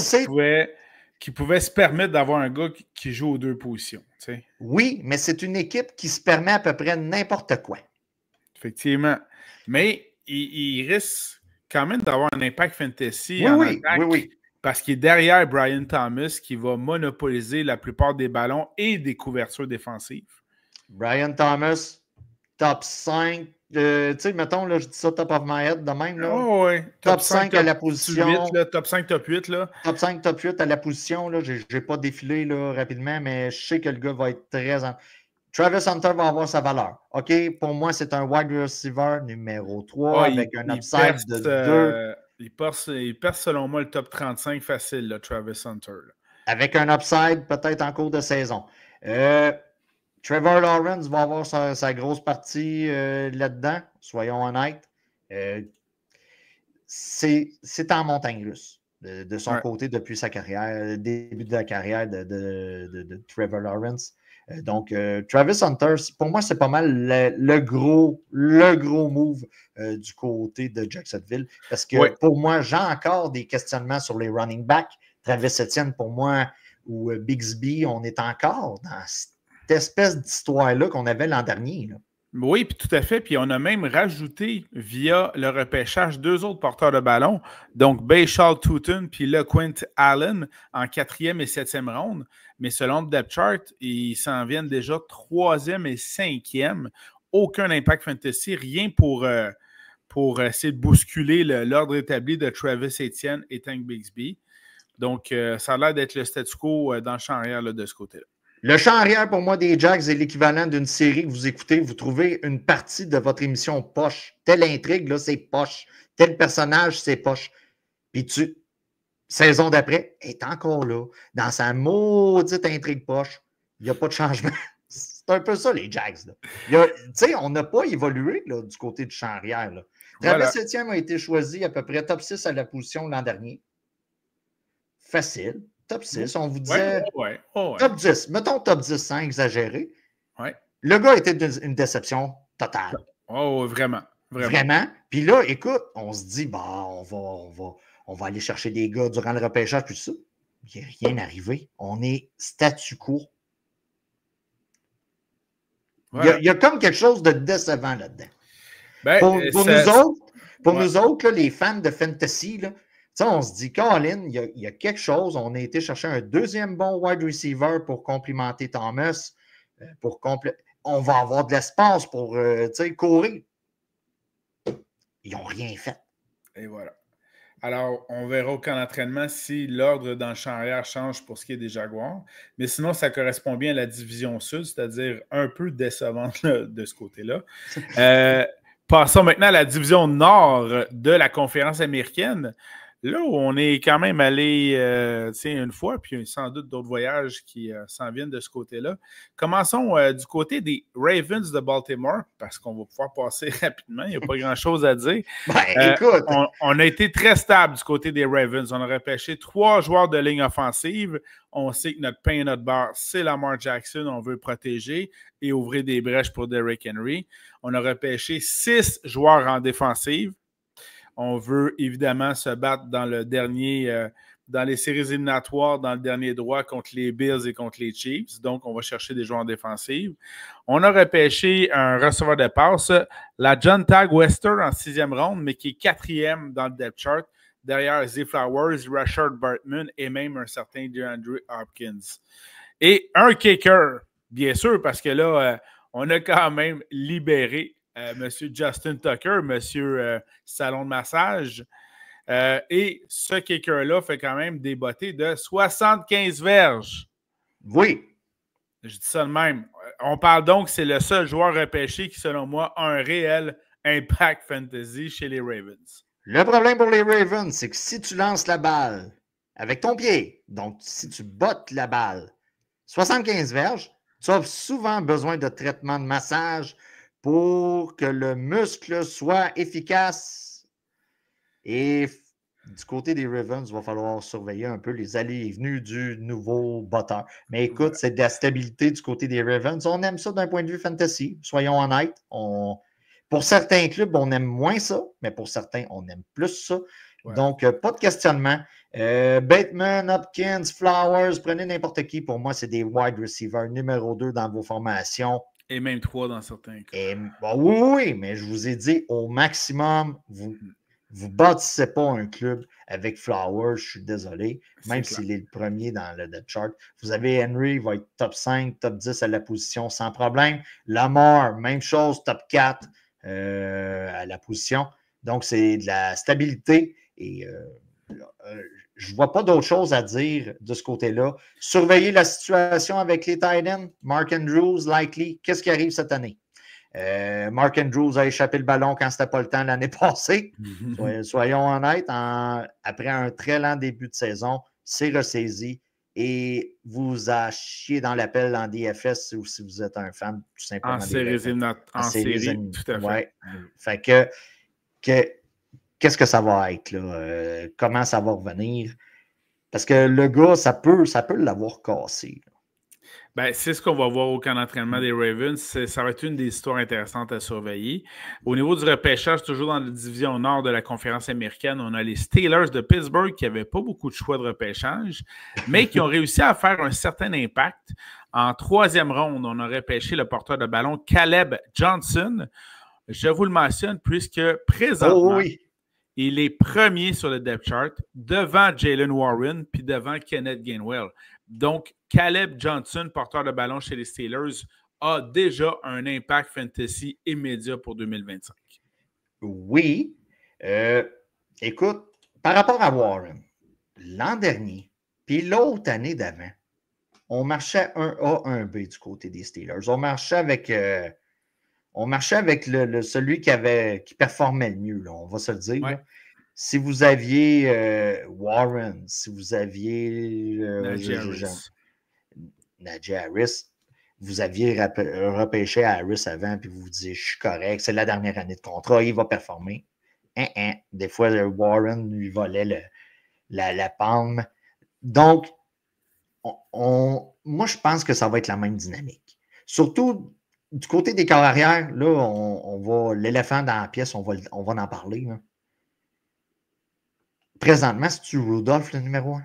qui pouvait se permettre d'avoir un gars qui joue aux deux positions. Tu sais. Oui, mais c'est une équipe qui se permet à peu près n'importe quoi. Effectivement. Mais il risque quand même d'avoir un impact fantasy en attaque. Oui. Parce qu'il est derrière Brian Thomas qui va monopoliser la plupart des ballons et des couvertures défensives. Brian Thomas, top 5. Tu sais, mettons, là, je dis ça top of my head de même. Là. Oh, ouais. Top 5 à la position. 8, là, top 5, top 8. Là. Top 5, top 8 à la position. Je n'ai pas défilé là, rapidement, mais je sais que le gars va être très... Travis Hunter va avoir sa valeur. OK? Pour moi, c'est un wide receiver numéro 3 avec un upside de 2. Il perce, selon moi, le top 35 facile, là, Travis Hunter. Là. Avec un upside peut-être en cours de saison. Trevor Lawrence va avoir sa grosse partie là-dedans, soyons honnêtes. C'est en montagne russe de son côté depuis sa carrière, début de la carrière de Trevor Lawrence. Donc, Travis Hunter, pour moi, c'est pas mal le gros move du côté de Jacksonville. Parce que pour moi, j'ai encore des questionnements sur les running backs. Travis Etienne, pour moi, ou Bigsby, on est encore dans cette espèce d'histoire-là qu'on avait l'an dernier. Là. Oui, puis tout à fait. Puis on a même rajouté via le repêchage 2 autres porteurs de ballon, donc Bayshall Tootin puis LeQuint Allen en 4e et 7e ronde. Mais selon le depth chart, ils s'en viennent déjà 3e et 5e. Aucun impact fantasy, rien pour essayer de bousculer l'ordre établi de Travis Etienne et Tank Bigsby. Donc, ça a l'air d'être le statu quo dans le champ arrière là, de ce côté-là. Le champ arrière, pour moi, des Jags est l'équivalent d'une série que vous écoutez. Vous trouvez une partie de votre émission poche. Telle intrigue, là, c'est poche. Tel personnage, c'est poche. Puis saison d'après, est encore là. Dans sa maudite intrigue poche, il n'y a pas de changement. C'est un peu ça, les Jags. Tu sais, on n'a pas évolué là, du côté du champ arrière. Là. Travis Etienne a été choisi à peu près top 6 à la position l'an dernier. Facile. Top 6, on vous disait top 10. Mettons top 10 sans exagérer. Ouais. Le gars était une déception totale. Oh, vraiment. Puis là, écoute, on se dit, on va aller chercher des gars durant le repêchage, puis ça. Il n'y a rien arrivé. On est statu quo. Voilà. Il y a comme quelque chose de décevant là-dedans. Pour nous autres, là, les fans de fantasy, là, on se dit, Colin, il y a quelque chose. On a été chercher un deuxième bon wide receiver pour complimenter Thomas. On va avoir de l'espace pour courir. Ils n'ont rien fait. Et voilà. Alors, on verra au camp d'entraînement si l'ordre dans le champ arrière change pour ce qui est des Jaguars. Mais sinon, ça correspond bien à la division sud, c'est-à-dire un peu décevante de ce côté-là. Passons maintenant à la division nord de la conférence américaine. Là où on est quand même allé une fois, puis il y a sans doute d'autres voyages qui s'en viennent de ce côté-là. Commençons du côté des Ravens de Baltimore, parce qu'on va pouvoir passer rapidement, il n'y a pas grand-chose à dire. Écoute! On a été très stable du côté des Ravens. On a repêché 3 joueurs de ligne offensive. On sait que notre pain et notre beurre, c'est Lamar Jackson. On veut protéger et ouvrir des brèches pour Derrick Henry. On a repêché 6 joueurs en défensive. On veut évidemment se battre dans dans les séries éliminatoires, dans le dernier droit contre les Bills et contre les Chiefs. Donc, on va chercher des joueurs en défensive. On a repêché un receveur de passe, la John Tag Wester en 6e ronde, mais qui est 4e dans le depth chart, derrière Zay Flowers, Rashard Bateman et même un certain DeAndre Hopkins. Et un kicker, bien sûr, parce que là, on a quand même libéré Monsieur Justin Tucker, Monsieur Salon de massage. Et ce kicker-là fait quand même des bottées de 75 verges. Oui. Je dis ça de même. On parle donc, c'est le seul joueur repêché qui, selon moi, a un réel impact fantasy chez les Ravens. Le problème pour les Ravens, c'est que si tu lances la balle avec ton pied, donc si tu bottes la balle 75 verges, tu as souvent besoin de traitement de massage pour que le muscle soit efficace. Et du côté des Ravens, il va falloir surveiller un peu les allées et venues du nouveau botteur. Mais écoute, c'est de la stabilité du côté des Ravens. On aime ça d'un point de vue fantasy, soyons honnêtes. Pour certains clubs, on aime moins ça, mais pour certains, on aime plus ça. Ouais. Donc, pas de questionnement. Bateman, Hopkins, Flowers, prenez n'importe qui. Pour moi, c'est des wide receivers numéro 2 dans vos formations. Et même 3 dans certains cas. Oui, mais je vous ai dit, au maximum, vous bâtissez pas un club avec Flowers, je suis désolé, même s'il est le premier dans le depth chart. Vous avez Henry, il va être top 5, top 10 à la position sans problème. Lamar, même chose, top 4 à la position. Donc, c'est de la stabilité et je ne vois pas d'autre chose à dire de ce côté-là. Surveillez la situation avec les tight ends. Mark Andrews, likely. Qu'est-ce qui arrive cette année? Mark Andrews a échappé le ballon quand c'était pas le temps l'année passée. Soyons honnêtes, après un très lent début de saison, c'est ressaisi et vous a chié dans l'appel en DFS ou si vous êtes un fan tout simplement. En série, tout à fait. Ouais. Fait que qu'est-ce que ça va être là? Comment ça va revenir? Parce que le gars, ça peut l'avoir cassé. Ben, c'est ce qu'on va voir au camp d'entraînement des Ravens. Ça va être une des histoires intéressantes à surveiller. Au niveau du repêchage, toujours dans la division nord de la conférence américaine, on a les Steelers de Pittsburgh qui n'avaient pas beaucoup de choix de repêchage, mais qui ont réussi à faire un certain impact. En 3e ronde, on a repêché le porteur de ballon Caleb Johnson. Je vous le mentionne puisque présentement, il est premier sur le depth chart devant Jaylen Warren puis devant Kenneth Gainwell. Donc, Caleb Johnson, porteur de ballon chez les Steelers, a déjà un impact fantasy immédiat pour 2025. Oui. Écoute, par rapport à Warren, l'an dernier, puis l'autre année d'avant, on marchait 1A, 1B du côté des Steelers. On marchait avec celui qui performait le mieux, là, on va se le dire. Ouais. Si vous aviez Warren, si vous aviez Najee Harris, vous aviez repêché Harris avant, puis vous vous disiez, je suis correct, c'est la dernière année de contrat, il va performer. Des fois, Warren lui volait la palme. Donc, moi, je pense que ça va être la même dynamique. Surtout, du côté des corps arrière, là, on va l'éléphant dans la pièce, on va en parler. Là. Présentement, c'est-tu Rudolph le numéro 1?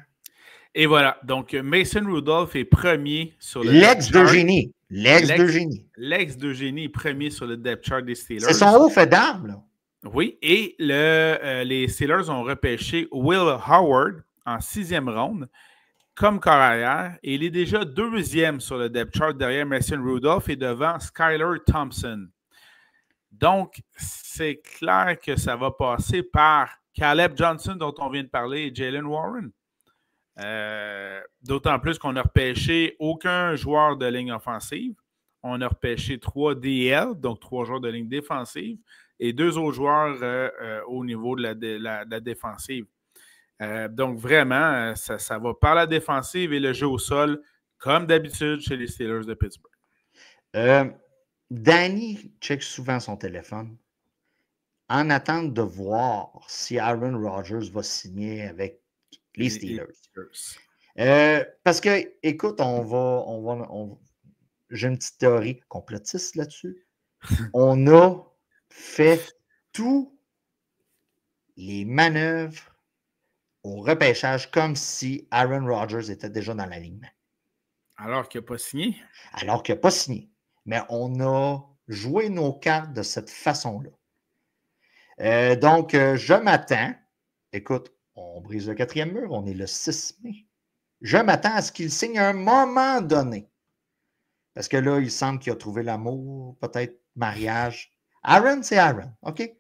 Et voilà. Donc, Mason Rudolph est premier sur le L'ex d'Eugénie. L'ex d'Eugénie est premier sur le depth chart des Steelers. C'est son haut fait d'armes, là. Oui, et les Steelers ont repêché Will Howard en 6e ronde comme corps arrière. Et il est déjà 2e sur le depth chart derrière Mason Rudolph et devant Skylar Thompson. Donc, c'est clair que ça va passer par Caleb Johnson, dont on vient de parler, et Jaylen Warren. D'autant plus qu'on n'a repêché aucun joueur de ligne offensive. On a repêché 3 DL, donc 3 joueurs de ligne défensive, et 2 autres joueurs au niveau de la défensive. Donc, vraiment, ça va par la défensive et le jeu au sol, comme d'habitude chez les Steelers de Pittsburgh. Danny check souvent son téléphone en attente de voir si Aaron Rodgers va signer avec les Steelers. Parce que, écoute, j'ai une petite théorie complotiste là-dessus. On a fait tous les manœuvres au repêchage comme si Aaron Rodgers était déjà dans l'alignement. Alors qu'il n'a pas signé? Alors qu'il n'a pas signé. Mais on a joué nos cartes de cette façon-là. Donc, je m'attends, écoute, on brise le 4e mur, on est le 6 mai. Je m'attends à ce qu'il signe à un moment donné. Parce que là, il semble qu'il a trouvé l'amour, peut-être mariage. Aaron, c'est Aaron, OK?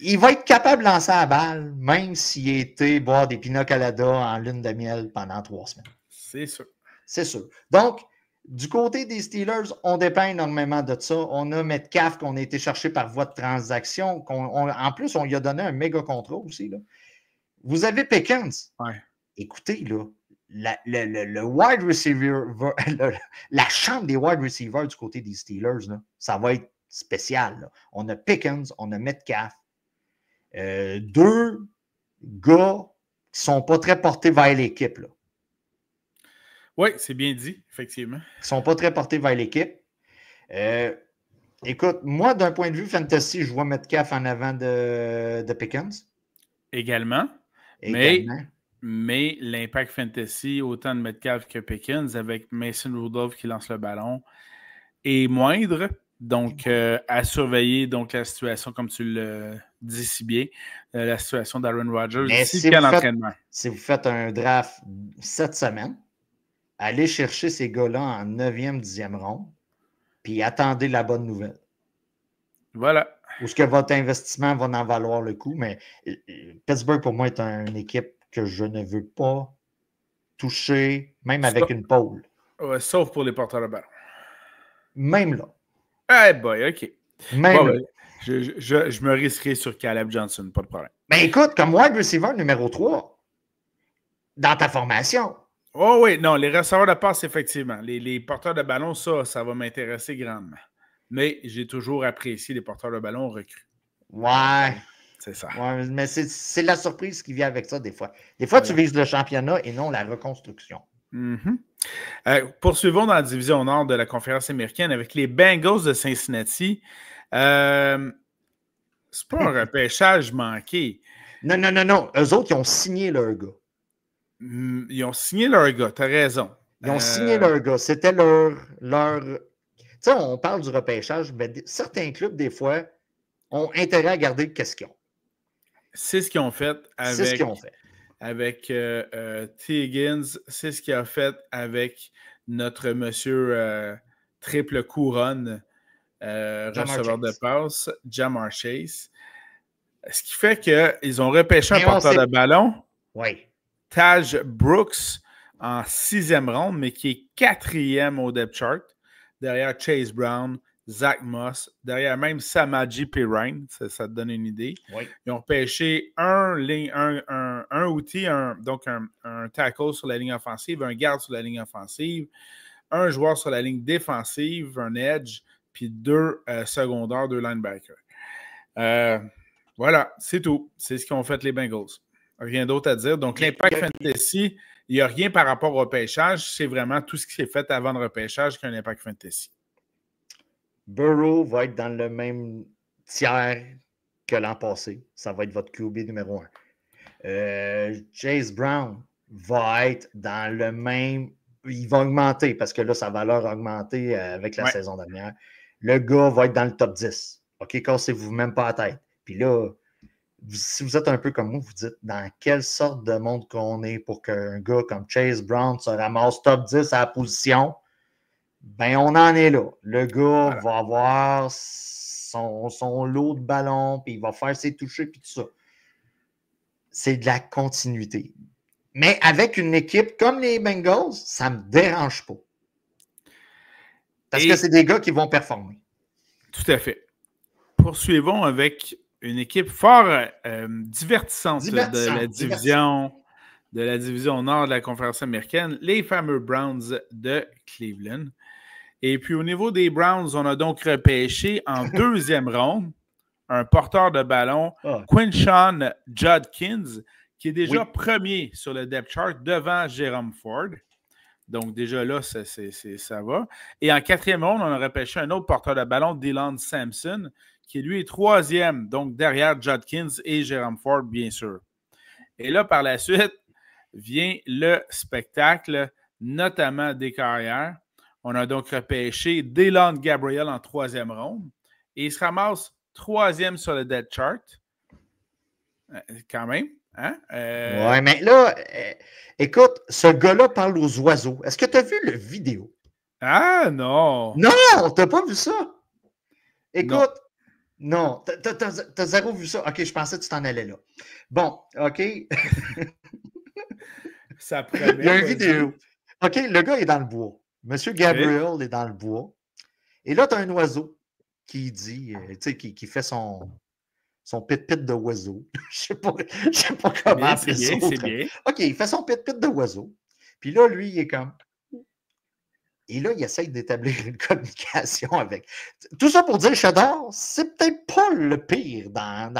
Il va être capable de lancer la balle, même s'il a été boire des pina colada en lune de miel pendant 3 semaines. C'est sûr. C'est sûr. Donc, du côté des Steelers, on dépend énormément de ça. On a Metcalf qu'on a été chercher par voie de transaction. En plus, on lui a donné un méga contrat aussi. Là. Vous avez Pickens. Ouais. Écoutez, là, le wide receiver, la chambre des wide receivers du côté des Steelers, là, ça va être spécial. Là. On a Pickens, on a Metcalf. 2 gars qui ne sont pas très portés vers l'équipe. Là. Oui, c'est bien dit, effectivement. Ils ne sont pas très portés vers l'équipe. Écoute, moi, d'un point de vue fantasy, je vois Metcalf en avant de Pickens. Également. Mais l'impact fantasy, autant de Metcalf que Pickens, avec Mason Rudolph qui lance le ballon, est moindre. Donc, à surveiller donc, la situation, comme tu le dis si bien, la situation d'Aaron Rodgers ici qu'à l'entraînement. Si vous faites un draft cette semaine, allez chercher ces gars-là en 9e, 10e ronde, puis attendez la bonne nouvelle. Voilà. Ou ce que votre investissement va en valoir le coup, mais Pittsburgh, pour moi, est une équipe que je ne veux pas toucher, même avec une pole. Ouais, sauf pour les porteurs de ballon. Même là. Eh boy, OK. Même là. Ben, je me risquerai sur Caleb Johnson, pas de problème. Mais écoute, comme wide receiver numéro 3, dans ta formation. Oh oui, non, les receveurs de passe, effectivement. Les porteurs de ballon, ça va m'intéresser grandement. Mais j'ai toujours apprécié les porteurs de ballon recrues. Ouais. C'est ça. Ouais, mais c'est la surprise qui vient avec ça des fois. Des fois, tu vises le championnat et non la reconstruction. Poursuivons dans la division nord de la conférence américaine avec les Bengals de Cincinnati. C'est pas un repêchage manqué. Non. Eux autres, ils ont signé leur gars. Ils ont signé leur gars, t'as raison. Ils ont signé leur gars. C'était leur... Tu sais, on parle du repêchage, mais certains clubs, des fois, ont intérêt à garder qu'est-ce qu'ils ont. C'est ce qu'ils ont fait avec... C'est ce qu'ils ont fait. Avec T. Higgins, c'est ce qu'il a fait avec notre monsieur triple couronne receveur de passe, Ja'Marr Chase. Ce qui fait qu'ils ont repêché un porteur de ballon, Taj Brooks, en 6e ronde, mais qui est 4e au depth chart, derrière Chase Brown, Zach Moss, derrière même Samaje Perine, ça te donne une idée. Oui. Ils ont pêché un outil, donc un tackle sur la ligne offensive, un garde sur la ligne offensive, un joueur sur la ligne défensive, un edge, puis 2 secondaires, 2 linebackers. Voilà, c'est tout. C'est ce qu'ont fait les Bengals. Rien d'autre à dire. Donc, l'impact fantasy, il n'y a rien par rapport au repêchage. C'est vraiment tout ce qui s'est fait avant le repêchage qu'un impact fantasy. Burrow va être dans le même tiers que l'an passé. Ça va être votre QB numéro 1. Chase Brown va être dans le même... Il va augmenter parce que là, sa valeur a augmenté avec la saison dernière. Le gars va être dans le top 10. OK, cassez-vous même pas la tête. Puis là, si vous êtes un peu comme moi, vous dites dans quelle sorte de monde qu'on est pour qu'un gars comme Chase Brown se ramasse top 10 à la position. Ben, on en est là. Le gars va avoir son lot de ballons, puis il va faire ses touchés, puis tout ça. C'est de la continuité. Mais avec une équipe comme les Bengals, ça ne me dérange pas. Parce que c'est des gars qui vont performer. Tout à fait. Poursuivons avec une équipe fort divertissante de la division nord de la conférence américaine, les fameux Browns de Cleveland. Et puis au niveau des Browns, on a donc repêché en deuxième ronde un porteur de ballon, Quinshon Judkins, qui est déjà premier sur le depth chart devant Jerome Ford. Donc déjà là, ça va. Et en quatrième ronde, on a repêché un autre porteur de ballon, Dylan Sampson, qui lui est troisième, donc derrière Judkins et Jerome Ford, bien sûr. Et là, par la suite, vient le spectacle, notamment des carrières. On a donc repêché Dylan Gabriel en troisième ronde et il se ramasse troisième sur le depth chart. Quand même. Hein? Ouais, mais là, écoute, ce gars-là parle aux oiseaux. Est-ce que tu as vu le vidéo? Ah non! Non, t'as pas vu ça? Écoute, non, t'as zéro vu ça. OK, je pensais que tu t'en allais là. Bon, OK. Ça promet. Il y a une vidéo. OK, le gars est dans le bois. Monsieur Gabriel est dans le bois. Et là, tu as un oiseau qui dit, tu sais, qui fait son pit-pit de oiseau. Je ne sais pas comment appeler ça. C'est bien. OK, il fait son pit-pit de oiseau. Puis là, lui, il est comme... Et là, il essaye d'établir une communication avec... Tout ça pour dire, Shador, c'est peut-être pas le pire dans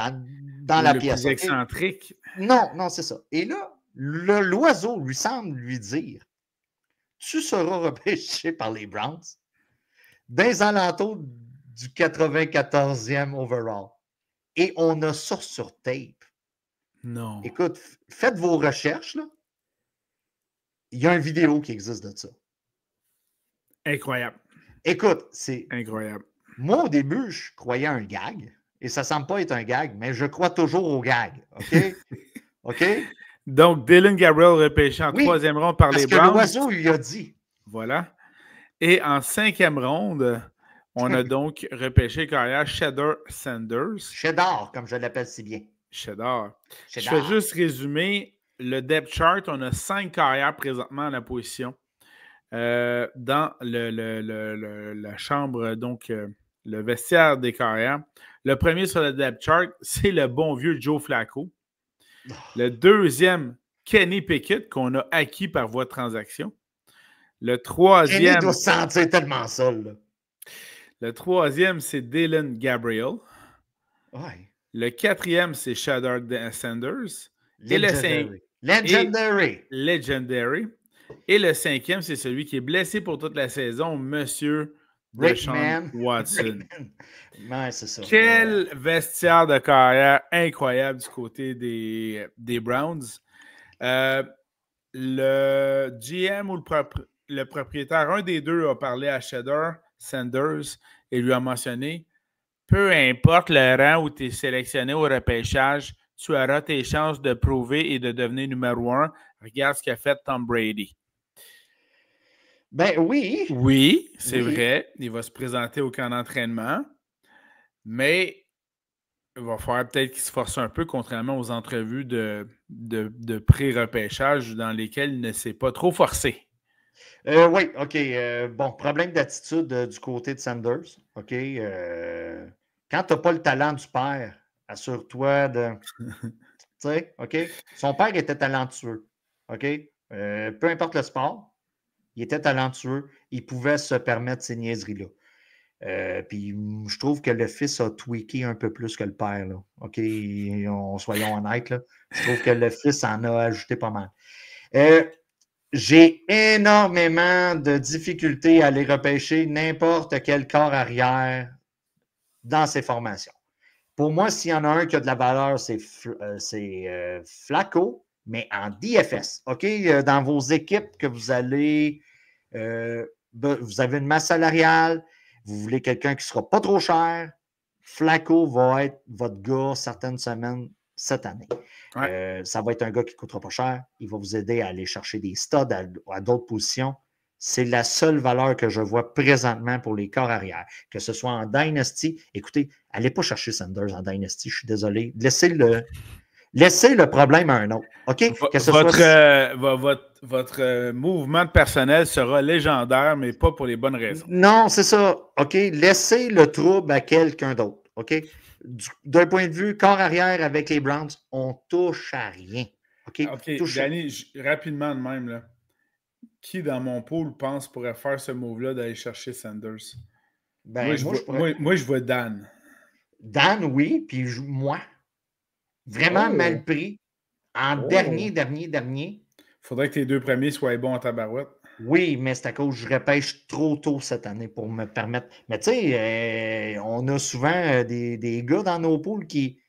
la pièce. Le plus excentrique. Non, non, c'est ça. Et là, l'oiseau lui semble lui dire, tu seras repêché par les Browns dans les alentours du 94e overall. Et on a ça sur tape. Non. Écoute, faites vos recherches, là. Il y a une vidéo qui existe de ça. Incroyable. Écoute, c'est... Incroyable. Moi, au début, je croyais à un gag. Et ça ne semble pas être un gag, mais je crois toujours au gag. OK? OK? Donc, Dylan Gabriel repêché en troisième ronde par les Browns. Parce que l'oiseau lui a dit. Voilà. Et en cinquième ronde, on a donc repêché carrière Shedeur Sanders. Cheddar, comme je l'appelle si bien. Cheddar. Je vais juste résumer le depth chart. On a 5 carrières présentement à la position. Dans la chambre, donc le vestiaire des carrières. Le premier sur le depth chart, c'est le bon vieux Joe Flacco. Le deuxième, Kenny Pickett, qu'on a acquis par voie de transaction. Le troisième... Kenny doit sentir tellement seul, là. Le troisième, c'est Dylan Gabriel. Ouais. Le quatrième, c'est Shedeur Sanders. Legendary. Legendary. Et le cinquième, c'est celui qui est blessé pour toute la saison, Monsieur Deshaun Watson. Ouais, c'est ça. Quel vestiaire de carrière incroyable du côté des Browns. Le GM ou le propriétaire, un des deux a parlé à Shedeur Sanders et lui a mentionné « Peu importe le rang où tu es sélectionné au repêchage, tu auras tes chances de prouver et de devenir numéro 1. Regarde ce qu'a fait Tom Brady. » Ben oui. Oui, c'est vrai. Il va se présenter au camp d'entraînement. Mais il va falloir peut-être qu'il se force un peu, contrairement aux entrevues de pré-repêchage dans lesquelles il ne s'est pas trop forcé. Oui, OK. Bon, problème d'attitude du côté de Sanders. OK. Quand tu n'as pas le talent du père, assure-toi de... Tu sais, OK? Son père était talentueux. OK? Peu importe le sport, il était talentueux. Il pouvait se permettre ces niaiseries-là. Puis je trouve que le fils a tweaké un peu plus que le père. Là. OK? Soyons honnêtes. Là. Je trouve que le fils en a ajouté pas mal. J'ai énormément de difficultés à aller repêcher n'importe quel corps arrière dans ces formations. Pour moi, s'il y en a un qui a de la valeur, c'est Flacco, mais en DFS. OK? Dans vos équipes que vous allez... vous avez une masse salariale, vous voulez quelqu'un qui ne sera pas trop cher, Flacco va être votre gars certaines semaines cette année. Ouais. Ça va être un gars qui ne coûtera pas cher. Il va vous aider à aller chercher des studs à d'autres positions. C'est la seule valeur que je vois présentement pour les corps arrière. Que ce soit en Dynasty. Écoutez, allez pas chercher Sanders en Dynasty, je suis désolé. Laissez le problème à un autre. OK? Votre mouvement de personnel sera légendaire, mais pas pour les bonnes raisons. Non, c'est ça. OK? Laissez le trouble à quelqu'un d'autre. OK? d'un point de vue corps arrière avec les Browns, on touche à rien. OK? Danny, rapidement de même, là. Qui dans mon pool pense pourrait faire ce move-là d'aller chercher Sanders? Ben, moi, je vois Dan. Dan, oui, puis moi. Vraiment mal pris. En dernier. Faudrait que tes deux premiers soient bons en tabarouette. Oui, mais c'est à cause que je repêche trop tôt cette année pour me permettre. Mais tu sais, on a souvent des gars dans nos poules qui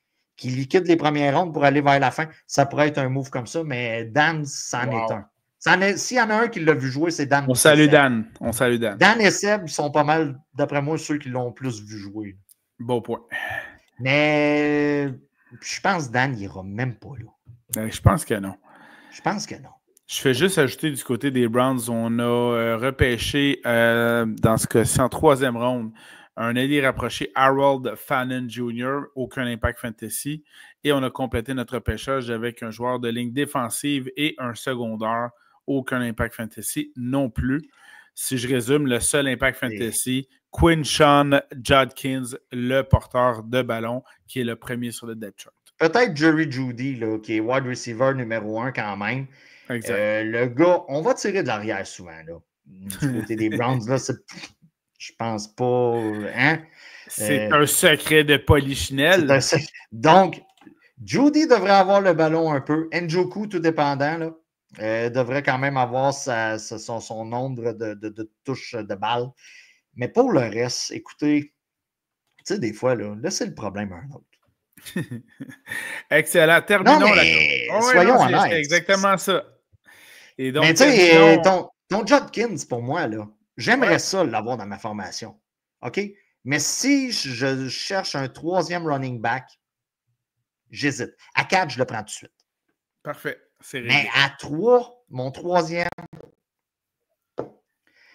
liquident les premières rondes pour aller vers la fin. Ça pourrait être un move comme ça, mais Dan, c'en est un. S'il y en a un qui l'a vu jouer, c'est Dan. On salue Dan. On salue Dan. Dan et Seb sont pas mal, d'après moi, ceux qui l'ont plus vu jouer. Beau point. Mais je pense que Dan n'ira même pas là. Je pense que non. Je pense que non. Je fais juste ajouter du côté des Browns, on a repêché dans ce cas-ci en 3e ronde un allié rapproché Harold Fannin Jr., aucun impact fantasy, et on a complété notre repêchage avec un joueur de ligne défensive et un secondaire, aucun impact fantasy non plus. Si je résume, le seul impact fantasy, Quinshon Judkins, le porteur de ballon, qui est le premier sur le depth chart. Peut-être Jerry Jeudy, là, qui est wide receiver numéro 1 quand même. Le gars, on va tirer de l'arrière souvent. Là. Du côté des Browns, là, je pense pas. Hein? C'est un secret de Polichinelle. Donc, Jeudy devrait avoir le ballon un peu. Njoku, tout dépendant, là, devrait quand même avoir son nombre de touches de balle. Mais pour le reste, écoutez, tu sais, des fois, là, c'est le problème à un autre. Excellent. Terminons soyons honnêtes. C'est exactement ça. Et donc, mais tu sais, ton Judkins, pour moi, là, j'aimerais ça l'avoir dans ma formation. OK? Mais si je cherche un 3e running back, j'hésite. À 4, je le prends tout de suite. Parfait. C'est réglé. Mais à 3, mon 3e,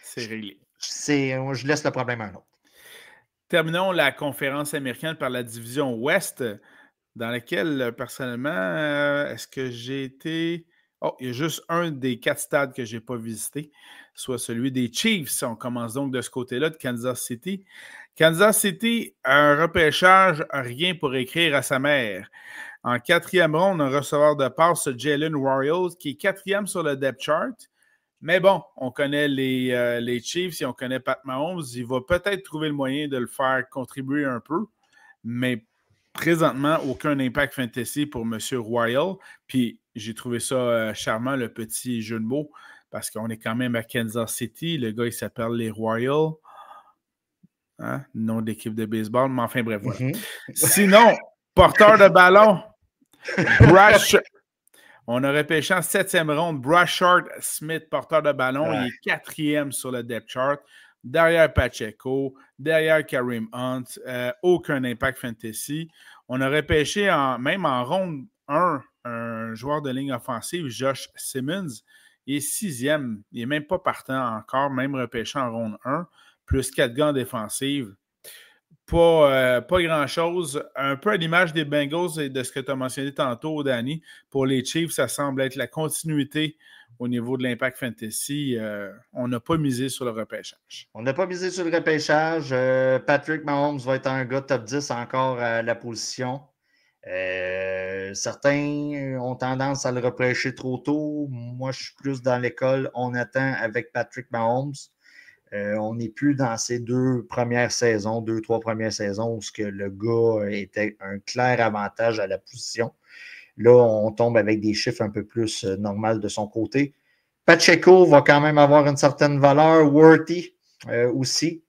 c'est réglé. Je laisse le problème à un autre. Terminons la conférence américaine par la division Ouest, dans laquelle, personnellement, est-ce que j'ai été... Oh, il y a juste un des 4 stades que je n'ai pas visité, soit celui des Chiefs. On commence donc de ce côté-là, de Kansas City. Kansas City, un repêchage, rien pour écrire à sa mère. En 4e ronde, un receveur de passe, Jalen Warriors, qui est 4e sur le depth chart. Mais bon, on connaît les Chiefs et on connaît Pat Mahomes. Il va peut-être trouver le moyen de le faire contribuer un peu, mais présentement, aucun impact fantasy pour M. Royal. Puis j'ai trouvé ça charmant, le petit jeu de mots, parce qu'on est quand même à Kansas City. Le gars, il s'appelle les Royals. Hein? Nom d'équipe de baseball, mais enfin, bref, voilà. Sinon, porteur de ballon, on a repêché en 7e ronde Brashard Smith, porteur de ballon. Il est 4e sur le depth chart. Derrière Pacheco, derrière Kareem Hunt, aucun impact fantasy. On a repêché même en ronde 1 un joueur de ligne offensive, Josh Simmons. Il est 6e. Il n'est même pas partant encore, même repêché en ronde 1, plus 4 gars en défensive. Pas grand-chose. Un peu à l'image des Bengals et de ce que tu as mentionné tantôt, Danny. Pour les Chiefs, ça semble être la continuité au niveau de l'impact fantasy. On n'a pas misé sur le repêchage. On n'a pas misé sur le repêchage. Patrick Mahomes va être un gars top 10 encore à la position. Certains ont tendance à le repêcher trop tôt. Moi, je suis plus dans l'école. On attend avec Patrick Mahomes. On n'est plus dans ces 2 premières saisons, 2-3 premières saisons où le gars était un clair avantage à la position. Là, on tombe avec des chiffres un peu plus normaux de son côté. Pacheco va quand même avoir une certaine valeur. Worthy aussi.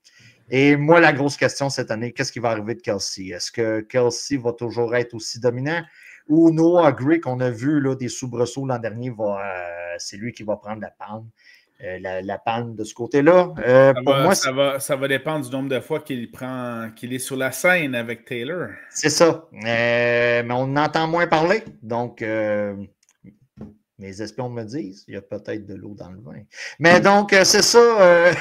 Et moi, la grosse question cette année, qu'est-ce qui va arriver de Kelsey? Est-ce que Kelsey va toujours être aussi dominant? Ou Noah Gray, qu'on a vu là, des soubresauts l'an dernier, c'est lui qui va prendre la palme. La panne de ce côté-là. Ça va dépendre du nombre de fois qu'il est sur la scène avec Taylor. C'est ça. Mais on entend moins parler. Donc, mes espions me disent, il y a peut-être de l'eau dans le vin. Mais donc, c'est ça.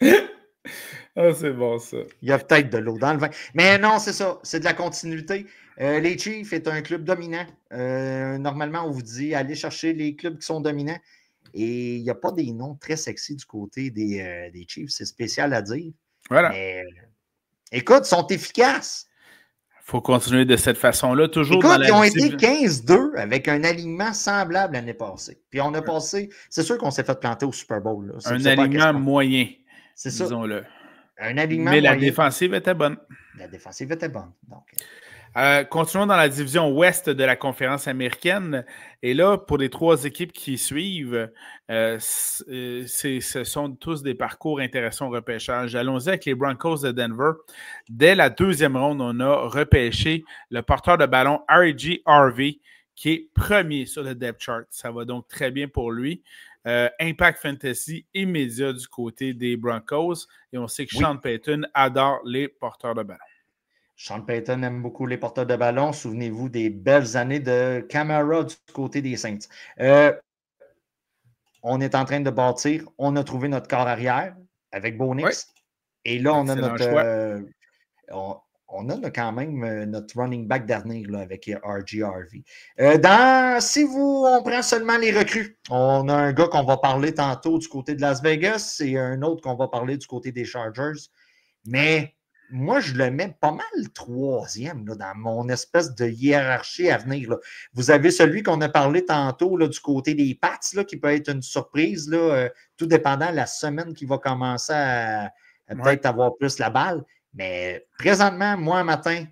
C'est bon, ça. Il y a peut-être de l'eau dans le vin. Mais non, c'est ça. C'est de la continuité. Les Chiefs est un club dominant. Normalement, on vous dit, allez chercher les clubs qui sont dominants. Et il n'y a pas des noms très sexy du côté des Chiefs. C'est spécial à dire. Voilà. Mais écoute, ils sont efficaces. faut continuer de cette façon-là. Toujours Écoute, dans la ils ont été 15-2 avec un alignement semblable l'année passée. Puis on a passé. C'est sûr qu'on s'est fait planter au Super Bowl. Un alignement moyen, c'est ça. disons-le. Un alignement Mais moyen. la défensive était bonne. La défensive était bonne. Donc. Continuons dans la division ouest de la conférence américaine. Et là, pour les 3 équipes qui suivent, ce sont tous des parcours intéressants au repêchage. Allons-y avec les Broncos de Denver. Dès la 2e ronde, on a repêché le porteur de ballon R.J. Harvey, qui est premier sur le depth chart. Ça va donc très bien pour lui. Impact Fantasy immédiat du côté des Broncos. Et on sait que Sean Payton adore les porteurs de ballon. Sean Payton aime beaucoup les porteurs de ballon. Souvenez-vous des belles années de Camara du côté des Saints. On est en train de bâtir. On a trouvé notre corps arrière avec Bo Nix. Oui. Et là, on a notre... on a quand même notre running back dernier là, avec R.J. Harvey. Si on prend seulement les recrues, on a un gars qu'on va parler tantôt du côté de Las Vegas et un autre qu'on va parler du côté des Chargers. Mais... moi, je le mets pas mal 3e là, dans mon espèce de hiérarchie à venir. Là. Vous avez celui qu'on a parlé tantôt là, du côté des Pats, là, qui peut être une surprise, là, tout dépendant de la semaine qui va commencer à peut-être avoir plus la balle. Mais présentement, moi, matin,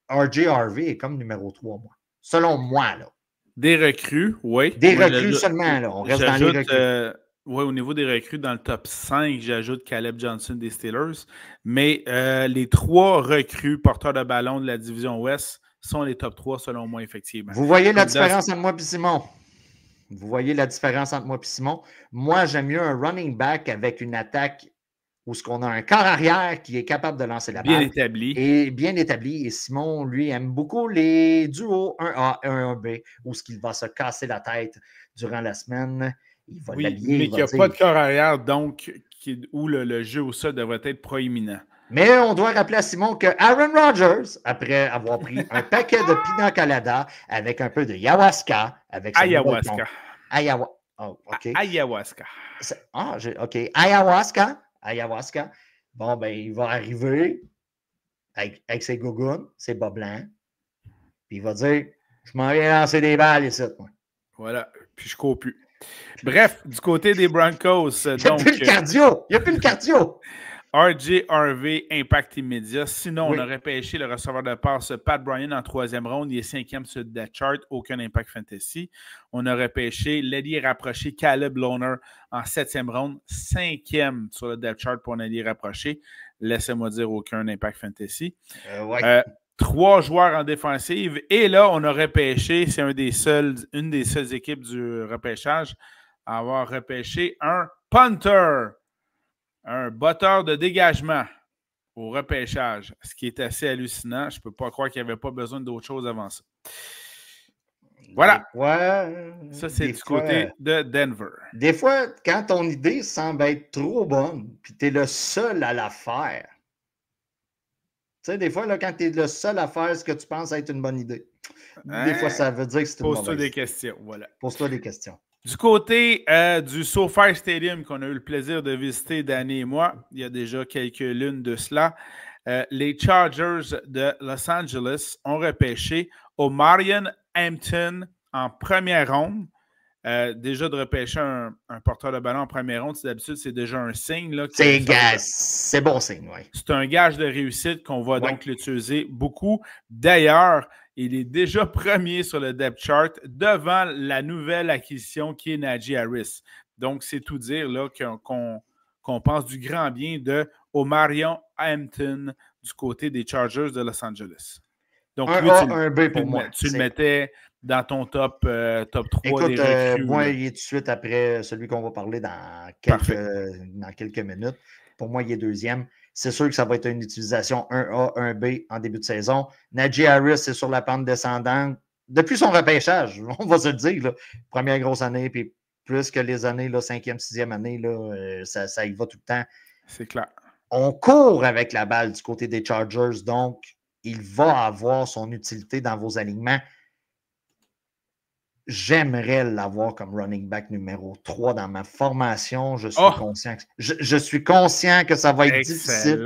R.J. Harvey est comme numéro 3, moi. Selon moi. Là. Des recrues, oui. Des recrues seulement. Là. On reste dans les recrues. Oui, au niveau des recrues, dans le top 5, j'ajoute Caleb Johnson des Steelers. Mais les 3 recrues porteurs de ballon de la division Ouest sont les top 3 selon moi, effectivement. Vous voyez la différence entre moi et Simon? Vous voyez la différence entre moi et Simon? Moi, j'aime mieux un running back avec une attaque où on a un corps arrière qui est capable de lancer la balle. Bien établi. Et bien établi. Et Simon, lui, aime beaucoup les duos 1A, 1B, où il va se casser la tête durant la semaine. Il va l'habiller. Mais qu'il n'y a pas de corps arrière, donc, où le jeu au sol devrait être proéminent. Mais on doit rappeler à Simon que Aaron Rodgers, après avoir pris un paquet de Pina Colada avec un peu de ayahuasca, avec ayahuasca. Oh, OK. Ayahuasca. OK. Ayahuasca. Bon, ben, il va arriver avec ses gougounes, ses bas blancs, puis il va dire, je m'en viens lancer des balles ici, moi. Voilà, puis je cours plus. Bref, du côté des Broncos, il n'y a plus le cardio. R.J. Harvey, impact immédiat. Sinon, on aurait pêché le receveur de passe Pat Bryant en 3e ronde. Il est 5e sur le depth chart, aucun impact fantasy. On aurait pêché l'ailier rapproché Caleb Lohner en 7e ronde, 5e sur le depth chart pour un ailier rapproché. Laissez-moi dire, aucun impact fantasy. 3 joueurs en défensive. Et là, on aurait pêché, c'est une des seules équipes du repêchage à avoir repêché un punter. Un botteur de dégagement au repêchage, ce qui est assez hallucinant. Je ne peux pas croire qu'il n'y avait pas besoin d'autre chose avant ça. Voilà. Ça, c'est du côté de Denver. Des fois, quand ton idée semble être trop bonne, puis tu es le seul à la faire. Tu sais, des fois, là, quand tu es le seul à faire ce que tu penses être une bonne idée, des fois, ça veut dire que c'est une mauvaise idée. Pose-toi des questions, voilà. Pose-toi des questions. Du côté du SoFi Stadium qu'on a eu le plaisir de visiter, Danny et moi, il y a déjà quelques lunes de cela, les Chargers de Los Angeles ont repêché Omarion Hampton en première ronde. Déjà de repêcher un porteur de ballon en première ronde, d'habitude, c'est déjà un signe. Là, c'est bon signe, oui. C'est un gage de réussite qu'on va donc l'utiliser beaucoup. D'ailleurs, il est déjà premier sur le depth chart devant la nouvelle acquisition qui est Najee Harris. Donc, c'est tout dire là qu'on pense du grand bien de Omarion Hampton du côté des Chargers de Los Angeles. Donc, un lui, A, un B pour moi. Tu le mettais dans ton top 3 Écoute, des recrues. Moi, il est tout de suite après celui qu'on va parler dans quelques minutes. Pour moi, il est 2e. C'est sûr que ça va être une utilisation 1A, 1B en début de saison. Najee Harris est sur la pente descendante depuis son repêchage, on va se le dire. Là. Première grosse année, puis plus que les années, 5e, 6e année, là, ça y va tout le temps. C'est clair. On court avec la balle du côté des Chargers, donc il va avoir son utilité dans vos alignements. j'aimerais l'avoir comme running back numéro 3 dans ma formation. Je suis conscient que ça va être difficile.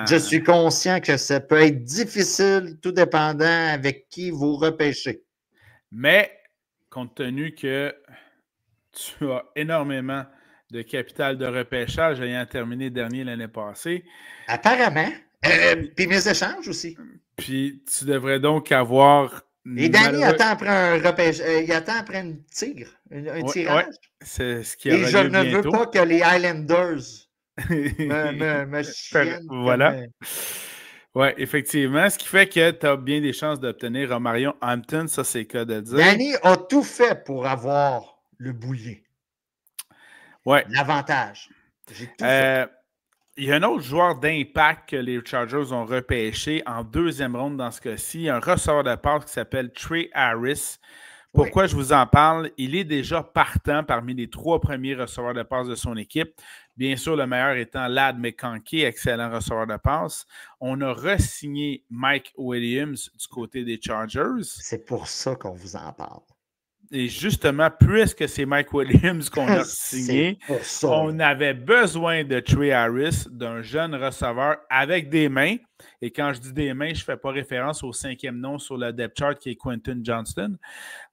Je suis conscient que ça peut être difficile, tout dépendant avec qui vous repêchez. Mais, compte tenu que tu as énormément de capital de repêchage ayant terminé dernier l'année passée. Apparemment. Puis mes échanges aussi. Puis tu devrais donc avoir... Et Danny attend après un repêchage. Il attend après un tigre, un tirage. Ouais. C'est ce qui Et je ne veux pas que les Highlanders me chiennent. Voilà. Oui, effectivement. Ce qui fait que tu as bien des chances d'obtenir Omarion Hampton. Ça, c'est le cas de dire. Danny a tout fait pour avoir le boulier. Ouais. L'avantage. J'ai tout fait. Il y a un autre joueur d'impact que les Chargers ont repêché en deuxième ronde dans ce cas-ci, un receveur de passe qui s'appelle Trey Harris. Pourquoi je vous en parle? Il est déjà partant parmi les 3 premiers receveurs de passe de son équipe. Bien sûr, le meilleur étant Ladd McConkey, excellent receveur de passe. On a re-signé Mike Williams du côté des Chargers. C'est pour ça qu'on vous en parle. Et justement, puisque c'est Mike Williams qu'on a signé, on avait besoin de Trey Harris, d'un jeune receveur avec des mains. Et quand je dis des mains, je ne fais pas référence au 5e nom sur le depth chart qui est Quentin Johnston.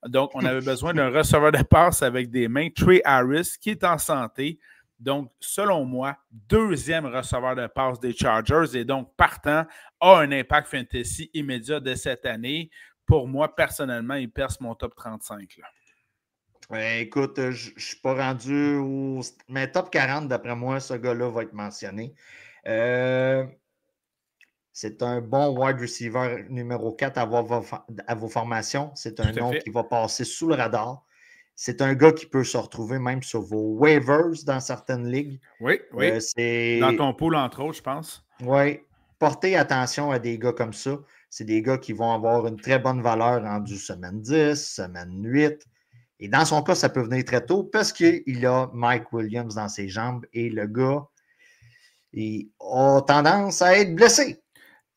Donc, on avait besoin d'un receveur de passe avec des mains, Trey Harris, qui est en santé. Donc, selon moi, 2e receveur de passe des Chargers et donc partant a un impact fantasy immédiat de cette année. Pour moi, personnellement, il perce mon top 35. Là. Écoute, je ne suis pas rendu au... Mais top 40, d'après moi, ce gars-là va être mentionné. C'est un bon wide receiver numéro 4 à vos formations. C'est un nom qui va passer sous le radar. C'est un gars qui peut se retrouver même sur vos waivers dans certaines ligues. Oui. Dans ton pool, entre autres, je pense. Oui. Portez attention à des gars comme ça. C'est des gars qui vont avoir une très bonne valeur rendue semaine 10, semaine 8. Et dans son cas, ça peut venir très tôt parce qu'il a Mike Williams dans ses jambes et le gars il a tendance à être blessé.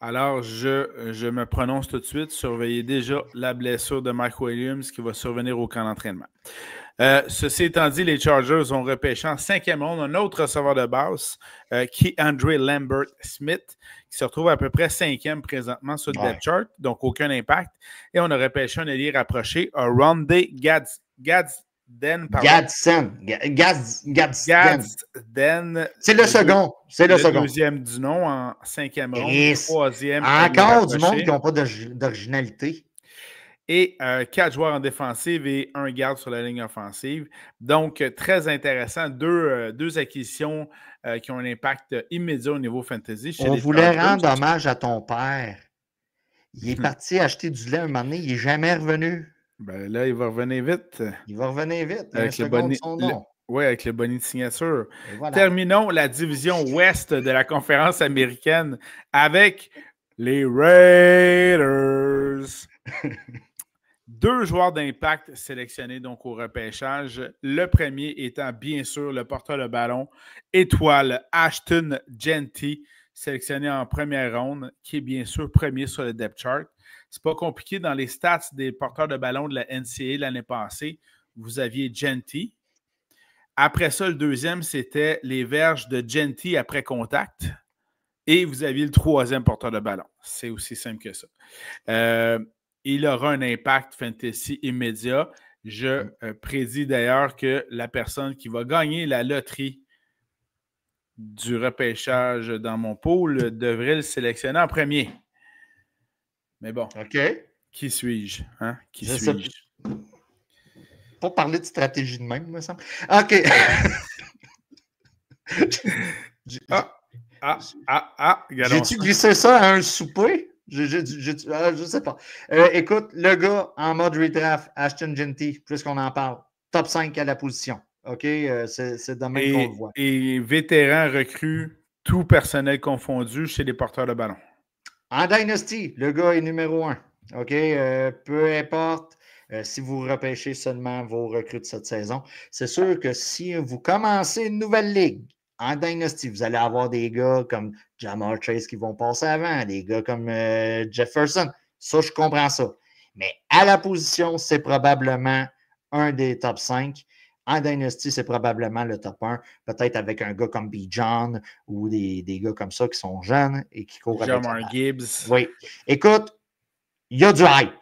Alors, je me prononce tout de suite. Surveillez déjà la blessure de Mike Williams qui va survenir au camp d'entraînement. Ceci étant dit, les Chargers ont repêché en 5e ronde un autre receveur de base qui est Andre Lambert-Smith, qui se retrouve à peu près 5e présentement sur le depth chart, donc aucun impact. Et on a repêché un allié rapproché, Rondé Gadsden. C'est le second. C'est le second. Deuxième du nom en 5e ronde. Troisième. Encore du monde qui n'a pas d'originalité. Et 4 joueurs en défensive et 1 garde sur la ligne offensive. Donc, très intéressant. Deux acquisitions qui ont un impact immédiat au niveau fantasy. On voulait rendre hommage à ton père. Il est parti acheter du lait un moment donné. Il n'est jamais revenu. Ben là, il va revenir vite. Il va revenir vite. Avec son nom. Oui, avec le bonnet de signature. Voilà. Terminons la division ouest de la conférence américaine avec les Raiders. 2 joueurs d'impact sélectionnés donc au repêchage. Le premier étant bien sûr le porteur de ballon, étoile Ashton Jeanty, sélectionné en première ronde, qui est bien sûr premier sur le depth chart. C'est pas compliqué dans les stats des porteurs de ballon de la NCAA l'année passée. Vous aviez Jeanty. Après ça, le deuxième, c'était les verges de Jeanty après contact. Et vous aviez le 3e porteur de ballon. C'est aussi simple que ça. Il aura un impact fantasy immédiat. Je prédis d'ailleurs que la personne qui va gagner la loterie du repêchage dans mon pool devrait le sélectionner en premier. Mais bon, qui suis-je? Hein? Qui suis-je? Pas parler de stratégie de même, me semble. OK. J'ai-tu glissé ça à un souper? Je sais pas. Écoute, le gars en mode redraft, Ashton Jeanty, puisqu'on en parle, top 5 à la position. OK? C'est demain qu'on le voit. Et vétéran recrue, tout personnel confondu chez les porteurs de ballon. En Dynasty, le gars est numéro 1. OK? Peu importe si vous repêchez seulement vos recrues de cette saison. C'est sûr que si vous commencez une nouvelle ligue, en Dynasty, vous allez avoir des gars comme Ja'Marr Chase qui vont passer avant, des gars comme Jefferson. Ça, je comprends ça. Mais à la position, c'est probablement un des top 5. En Dynasty, c'est probablement le top 1, peut-être avec un gars comme B. John ou des gars comme ça qui sont jeunes et qui courent avec la balle. Gibbs. Oui. Écoute, il y a du hype.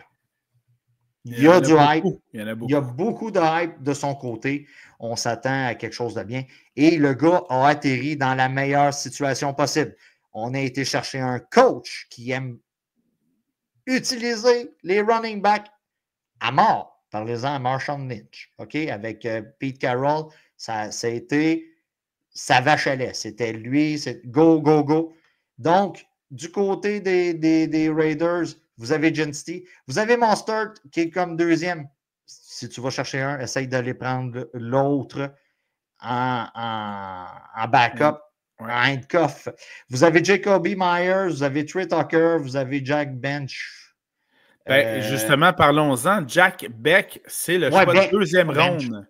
Il y a du hype. Il y en a beaucoup. Il y a beaucoup de hype de son côté. On s'attend à quelque chose de bien. Et le gars a atterri dans la meilleure situation possible. On a été chercher un coach qui aime utiliser les running backs à mort. Parlez-en à Marshawn Lynch. OK? Avec Pete Carroll, ça a été sa vache à lait. C'était lui, c'est go, go, go. Donc, du côté des Raiders, vous avez Gentry. Vous avez Mostert qui est comme deuxième. Si tu vas chercher un, essaye d'aller prendre l'autre en backup, en handcuff. Vous avez Jacoby Myers, vous avez Trey Tucker, vous avez Jack Bench. Justement, parlons-en. Jack Beck, c'est le choix de deuxième ronde.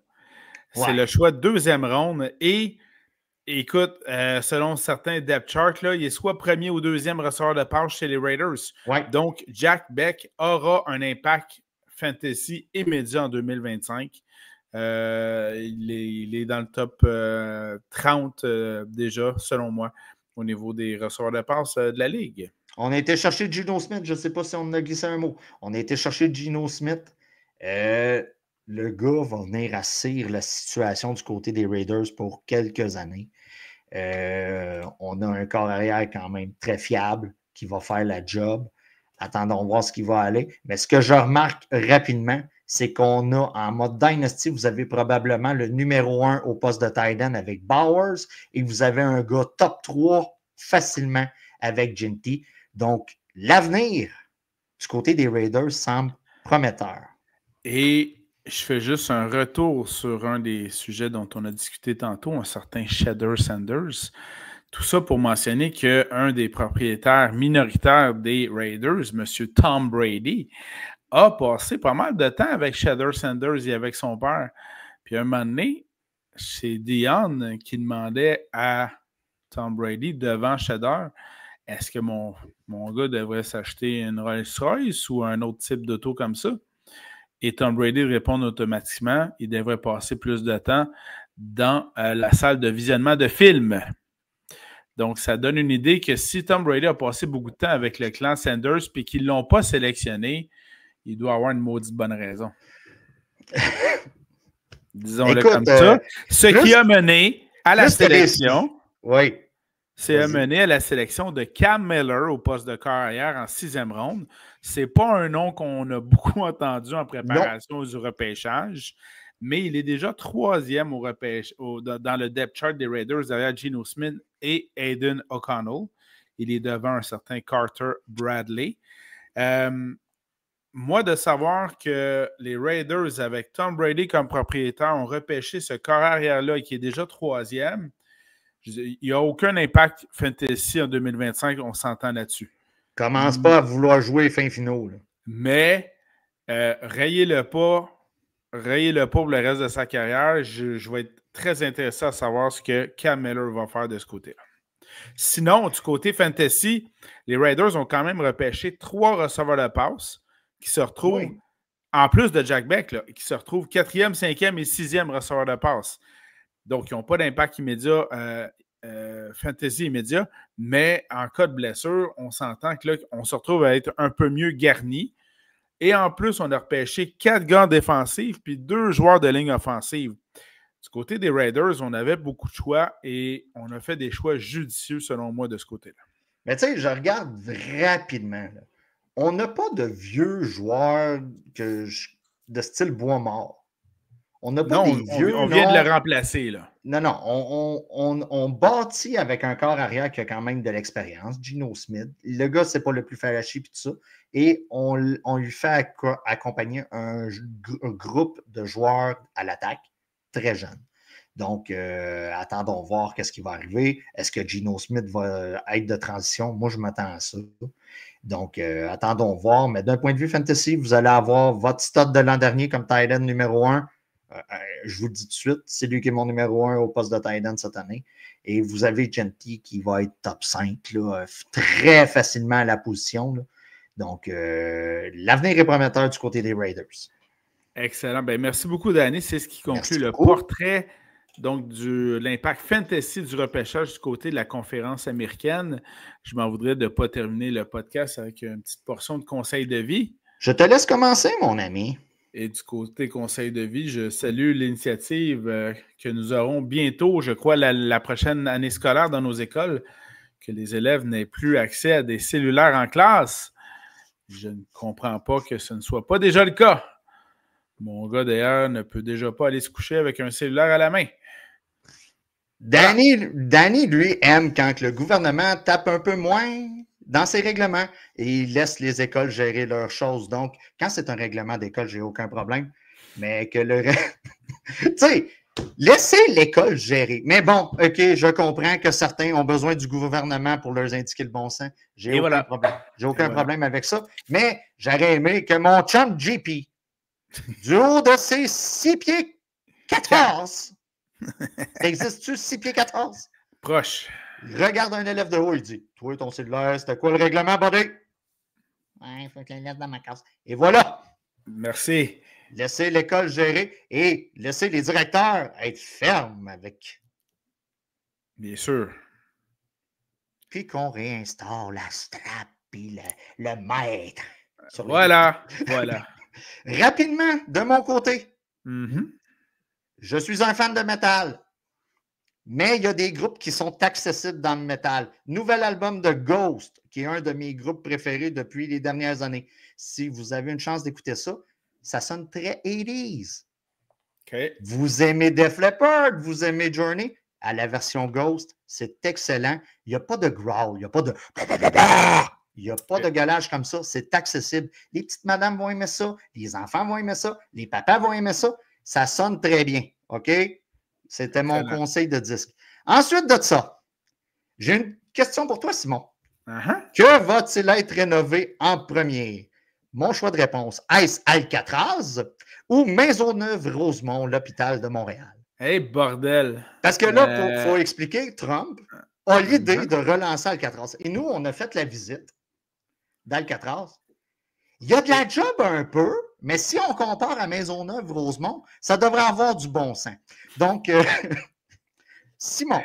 C'est le choix de deuxième ronde. Et écoute, selon certains depth charts, là, il est soit premier ou deuxième receveur de passe chez les Raiders. Ouais. Donc, Jack Beck aura un impact fantasy immédiat en 2025. Il est dans le top 30 déjà, selon moi, au niveau des receveurs de passe de la Ligue. On a été chercher Geno Smith. Je ne sais pas si on a glissé un mot. On a été chercher Geno Smith. Le gars va venir assurer la situation du côté des Raiders pour quelques années. On a un corps arrière quand même très fiable qui va faire la job. Attendons voir ce qui va aller. Mais ce que je remarque rapidement, c'est qu'on a en mode Dynasty, vous avez probablement le numéro 1 au poste de tight end avec Bowers et vous avez un gars top 3 facilement avec Ginty. Donc, l'avenir du côté des Raiders semble prometteur. Et je fais juste un retour sur un des sujets dont on a discuté tantôt, un certain Shedeur Sanders. Tout ça pour mentionner qu'un des propriétaires minoritaires des Raiders, M. Tom Brady, a passé pas mal de temps avec Shedeur Sanders et avec son père. Puis un moment donné, c'est Dion qui demandait à Tom Brady devant Shedeur, est-ce que mon gars devrait s'acheter une Rolls-Royce ou un autre type d'auto comme ça? Et Tom Brady répond automatiquement, il devrait passer plus de temps dans la salle de visionnement de films. Donc, ça donne une idée que si Tom Brady a passé beaucoup de temps avec le clan Sanders et qu'ils ne l'ont pas sélectionné, il doit avoir une maudite bonne raison. Disons-le comme ça. Ce qui a mené à la sélection. Oui. C'est amené à la sélection de Cam Miller au poste de carrière en 6e ronde. Ce n'est pas un nom qu'on a beaucoup entendu en préparation du repêchage, mais il est déjà 3e dans le depth chart des Raiders derrière Geno Smith et Aiden O'Connell. Il est devant un certain Carter Bradley. Moi, de savoir que les Raiders, avec Tom Brady comme propriétaire, ont repêché ce corps arrière-là qui est déjà 3e, il n'y a aucun impact fantasy en 2025, on s'entend là-dessus. Commence pas à vouloir jouer fin finaux. Là. Mais rayez-le pas pour le reste de sa carrière. Je vais être très intéressé à savoir ce que Cam Miller va faire de ce côté-là. Sinon, du côté fantasy, les Raiders ont quand même repêché 3 receveurs de passe qui se retrouvent, en plus de Jack Beck, là, qui se retrouvent 4e, 5e et 6e receveurs de passe. Donc, ils n'ont pas d'impact immédiat, fantasy immédiat, mais en cas de blessure, on s'entend que là, on se retrouve à être un peu mieux garni. Et en plus, on a repêché 4 gars défensifs puis 2 joueurs de ligne offensive. Du côté des Raiders, on avait beaucoup de choix et on a fait des choix judicieux, selon moi, de ce côté-là. Mais tu sais, je regarde rapidement. Là. On n'a pas de vieux joueurs de style bois mort. On n'a pas des vieux. On vient de le remplacer, là. Non. On bâtit avec un corps arrière qui a quand même de l'expérience, Geno Smith. Le gars, c'est pas le plus flashy et tout ça. Et on lui fait accompagner un groupe de joueurs à l'attaque très jeunes. Donc, attendons voir qu'est-ce qui va arriver. Est-ce que Geno Smith va être de transition? Moi, je m'attends à ça. Donc, attendons voir. Mais d'un point de vue fantasy, vous allez avoir votre stud de l'an dernier comme tight end numéro 1. Je vous le dis tout de suite, c'est lui qui est mon numéro 1 au poste de tight end cette année. Et vous avez Ginty qui va être top 5 là, très facilement à la position. Là. Donc, l'avenir est prometteur du côté des Raiders. Excellent. Ben, merci beaucoup, Danny. C'est ce qui conclut le beaucoup. portrait donc de l'impact fantasy du repêchage du côté de la conférence américaine. Je m'en voudrais de ne pas terminer le podcast avec une petite portion de conseils de vie. Je te laisse commencer, mon ami. Et du côté conseil de vie, je salue l'initiative que nous aurons bientôt, je crois, la prochaine année scolaire dans nos écoles, que les élèves n'aient plus accès à des cellulaires en classe. Je ne comprends pas que ce ne soit pas déjà le cas. Mon gars, d'ailleurs, ne peut déjà pas aller se coucher avec un cellulaire à la main. Danny, lui, aime quand le gouvernement tape un peu moins dans ses règlements et il laisse les écoles gérer leurs choses. Donc, quand c'est un règlement d'école, j'ai aucun problème. Mais que le... tu sais, laissez l'école gérer. Mais bon, OK, je comprends que certains ont besoin du gouvernement pour leur indiquer le bon sens. J'ai aucun problème. J'ai aucun problème avec ça. Mais j'aurais aimé que mon chum JP, du haut de ses 6 pieds 14, ça existe-tu 6 pieds 14? Proche. Il regarde un élève de haut, il dit: toi, ton cellulaire, c'était quoi le règlement, buddy? Ouais, il faut que je le laisse dans ma case. Et voilà. Merci. Laissez l'école gérer et laissez les directeurs être fermes avec. Bien sûr. Puis qu'on réinstaure la strap et le maître. Voilà. Rapidement, de mon côté, je suis un fan de métal. Mais il y a des groupes qui sont accessibles dans le métal. Nouvel album de Ghost, qui est un de mes groupes préférés depuis les dernières années. Si vous avez une chance d'écouter ça, ça sonne très 80s. Okay. Vous aimez Def Leppard, vous aimez Journey, à la version Ghost, c'est excellent. Il n'y a pas de growl, il n'y a pas de... Il n'y a pas de gueulage comme ça, c'est accessible. Les petites madames vont aimer ça, les enfants vont aimer ça, les papas vont aimer ça. Ça sonne très bien, OK? C'était mon conseil de disque. Ensuite de ça, j'ai une question pour toi, Simon. Que va-t-il être rénové en premier? Mon choix de réponse, est-ce Alcatraz ou Maisonneuve-Rosemont, l'hôpital de Montréal? Hey, bordel! Parce que là, il faut expliquer, Trump a l'idée de relancer Alcatraz. Et nous, on a fait la visite d'Alcatraz. Il y a de la job un peu, mais si on compare à Maisonneuve-Rosemont, ça devrait avoir du bon sens. Donc, Simon,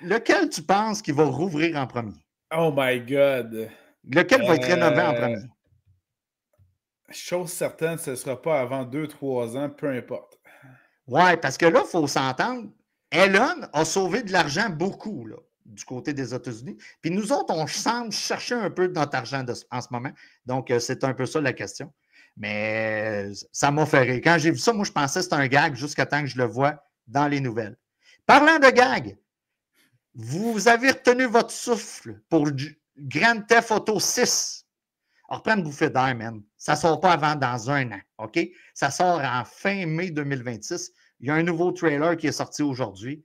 lequel tu penses qu'il va rouvrir en premier? Oh my God! Lequel va être rénové en premier? Chose certaine, ce ne sera pas avant 2-3 ans, peu importe. Oui, parce que là, il faut s'entendre. Elon a sauvé de l'argent beaucoup là, du côté des États-Unis. Puis nous autres, on semble chercher un peu notre argent en ce moment. Donc, c'est un peu ça la question. Mais ça m'a fait rire. Quand j'ai vu ça, moi, je pensais que c'était un gag jusqu'à temps que je le vois dans les nouvelles. Parlant de gag, vous avez retenu votre souffle pour Grand Theft Auto 6. Alors, prends une bouffée d'air, man. Ça ne sort pas avant dans 1 an, OK? Ça sort en fin mai 2026. Il y a un nouveau trailer qui est sorti aujourd'hui.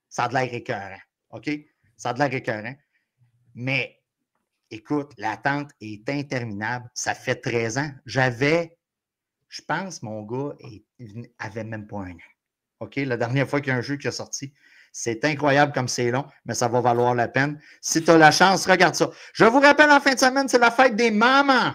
Ça a de l'air écœurant, OK? Ça a de l'air écœurant. Mais, écoute, l'attente est interminable. Ça fait 13 ans. Je pense, mon gars avait même pas 1 an. OK? La dernière fois qu'il y a un jeu qui est sorti. C'est incroyable comme c'est long, mais ça va valoir la peine. Si tu as la chance, regarde ça. Je vous rappelle, en fin de semaine, c'est la fête des mamans.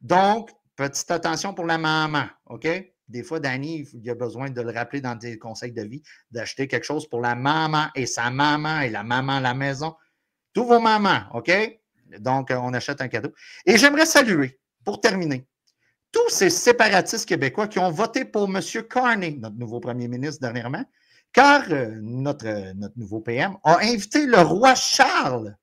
Donc, petite attention pour la maman, OK? Des fois, Danny, il a besoin de le rappeler dans des conseils de vie, d'acheter quelque chose pour la maman et sa maman et la maman à la maison. Tous vos mamans, OK? Donc, on achète un cadeau. Et j'aimerais saluer, pour terminer, tous ces séparatistes québécois qui ont voté pour M. Carney, notre nouveau premier ministre dernièrement, car notre nouveau PM a invité le roi Charles.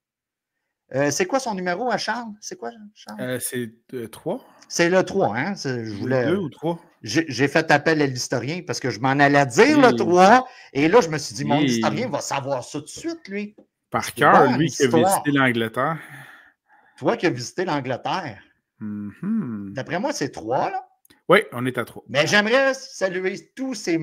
C'est quoi son numéro à Charles? C'est quoi, Charles? C'est 3. C'est le 3, hein? Je voulais... 2 ou 3? J'ai fait appel à l'historien parce que je m'en allais dire le 3. Et là, je me suis dit, mon historien va savoir ça tout de suite, lui. Par cœur, lui qui a visité l'Angleterre. Toi qui as visité l'Angleterre. D'après moi, c'est 3, là. Oui, on est à 3. Mais j'aimerais saluer tous ces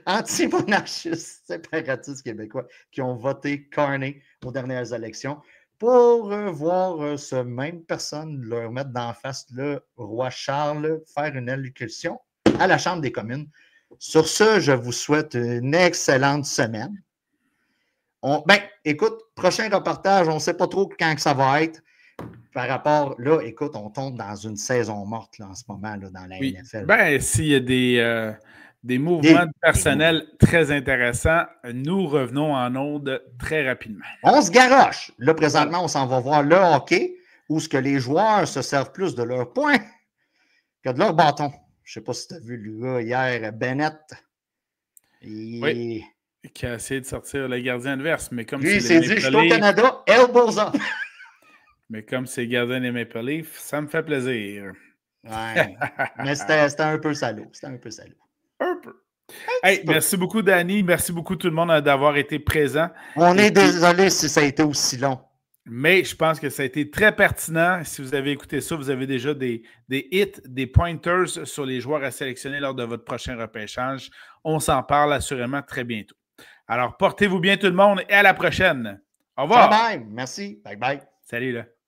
anti-monarchistes séparatistes québécois qui ont voté Carney aux dernières élections pour voir ce même personne leur mettre d'en face le roi Charles faire une allocution à la Chambre des communes. Sur ce, je vous souhaite une excellente semaine. Écoute, prochain reportage, on ne sait pas trop quand que ça va être. par rapport, là, écoute, on tombe dans une saison morte là, en ce moment là, dans la NFL. Ben, s'il y a des mouvements de personnel très intéressants, nous revenons en onde très rapidement. On se garoche. Là, présentement, on s'en va voir le hockey où ce que les joueurs se servent plus de leurs points que de leur bâton. Je ne sais pas si tu as vu le gars hier, Bennett. Oui, qui a essayé de sortir le gardien adverse, mais comme lui, il s'est dit, je suis au Canada, elbows up. Mais comme c'est le gardien des Maple Leafs, ça me fait plaisir. Ouais, mais c'était un peu salaud. C'était un peu salaud. Un peu. Hey, merci beaucoup, Danny. Merci beaucoup tout le monde d'avoir été présent. On est désolé si ça a été aussi long. Mais je pense que ça a été très pertinent. Si vous avez écouté ça, vous avez déjà des hits, des pointers sur les joueurs à sélectionner lors de votre prochain repêchage. On s'en parle assurément très bientôt. Alors, portez-vous bien tout le monde et à la prochaine. Au revoir. Bye bye. Merci. Bye bye. Salut là.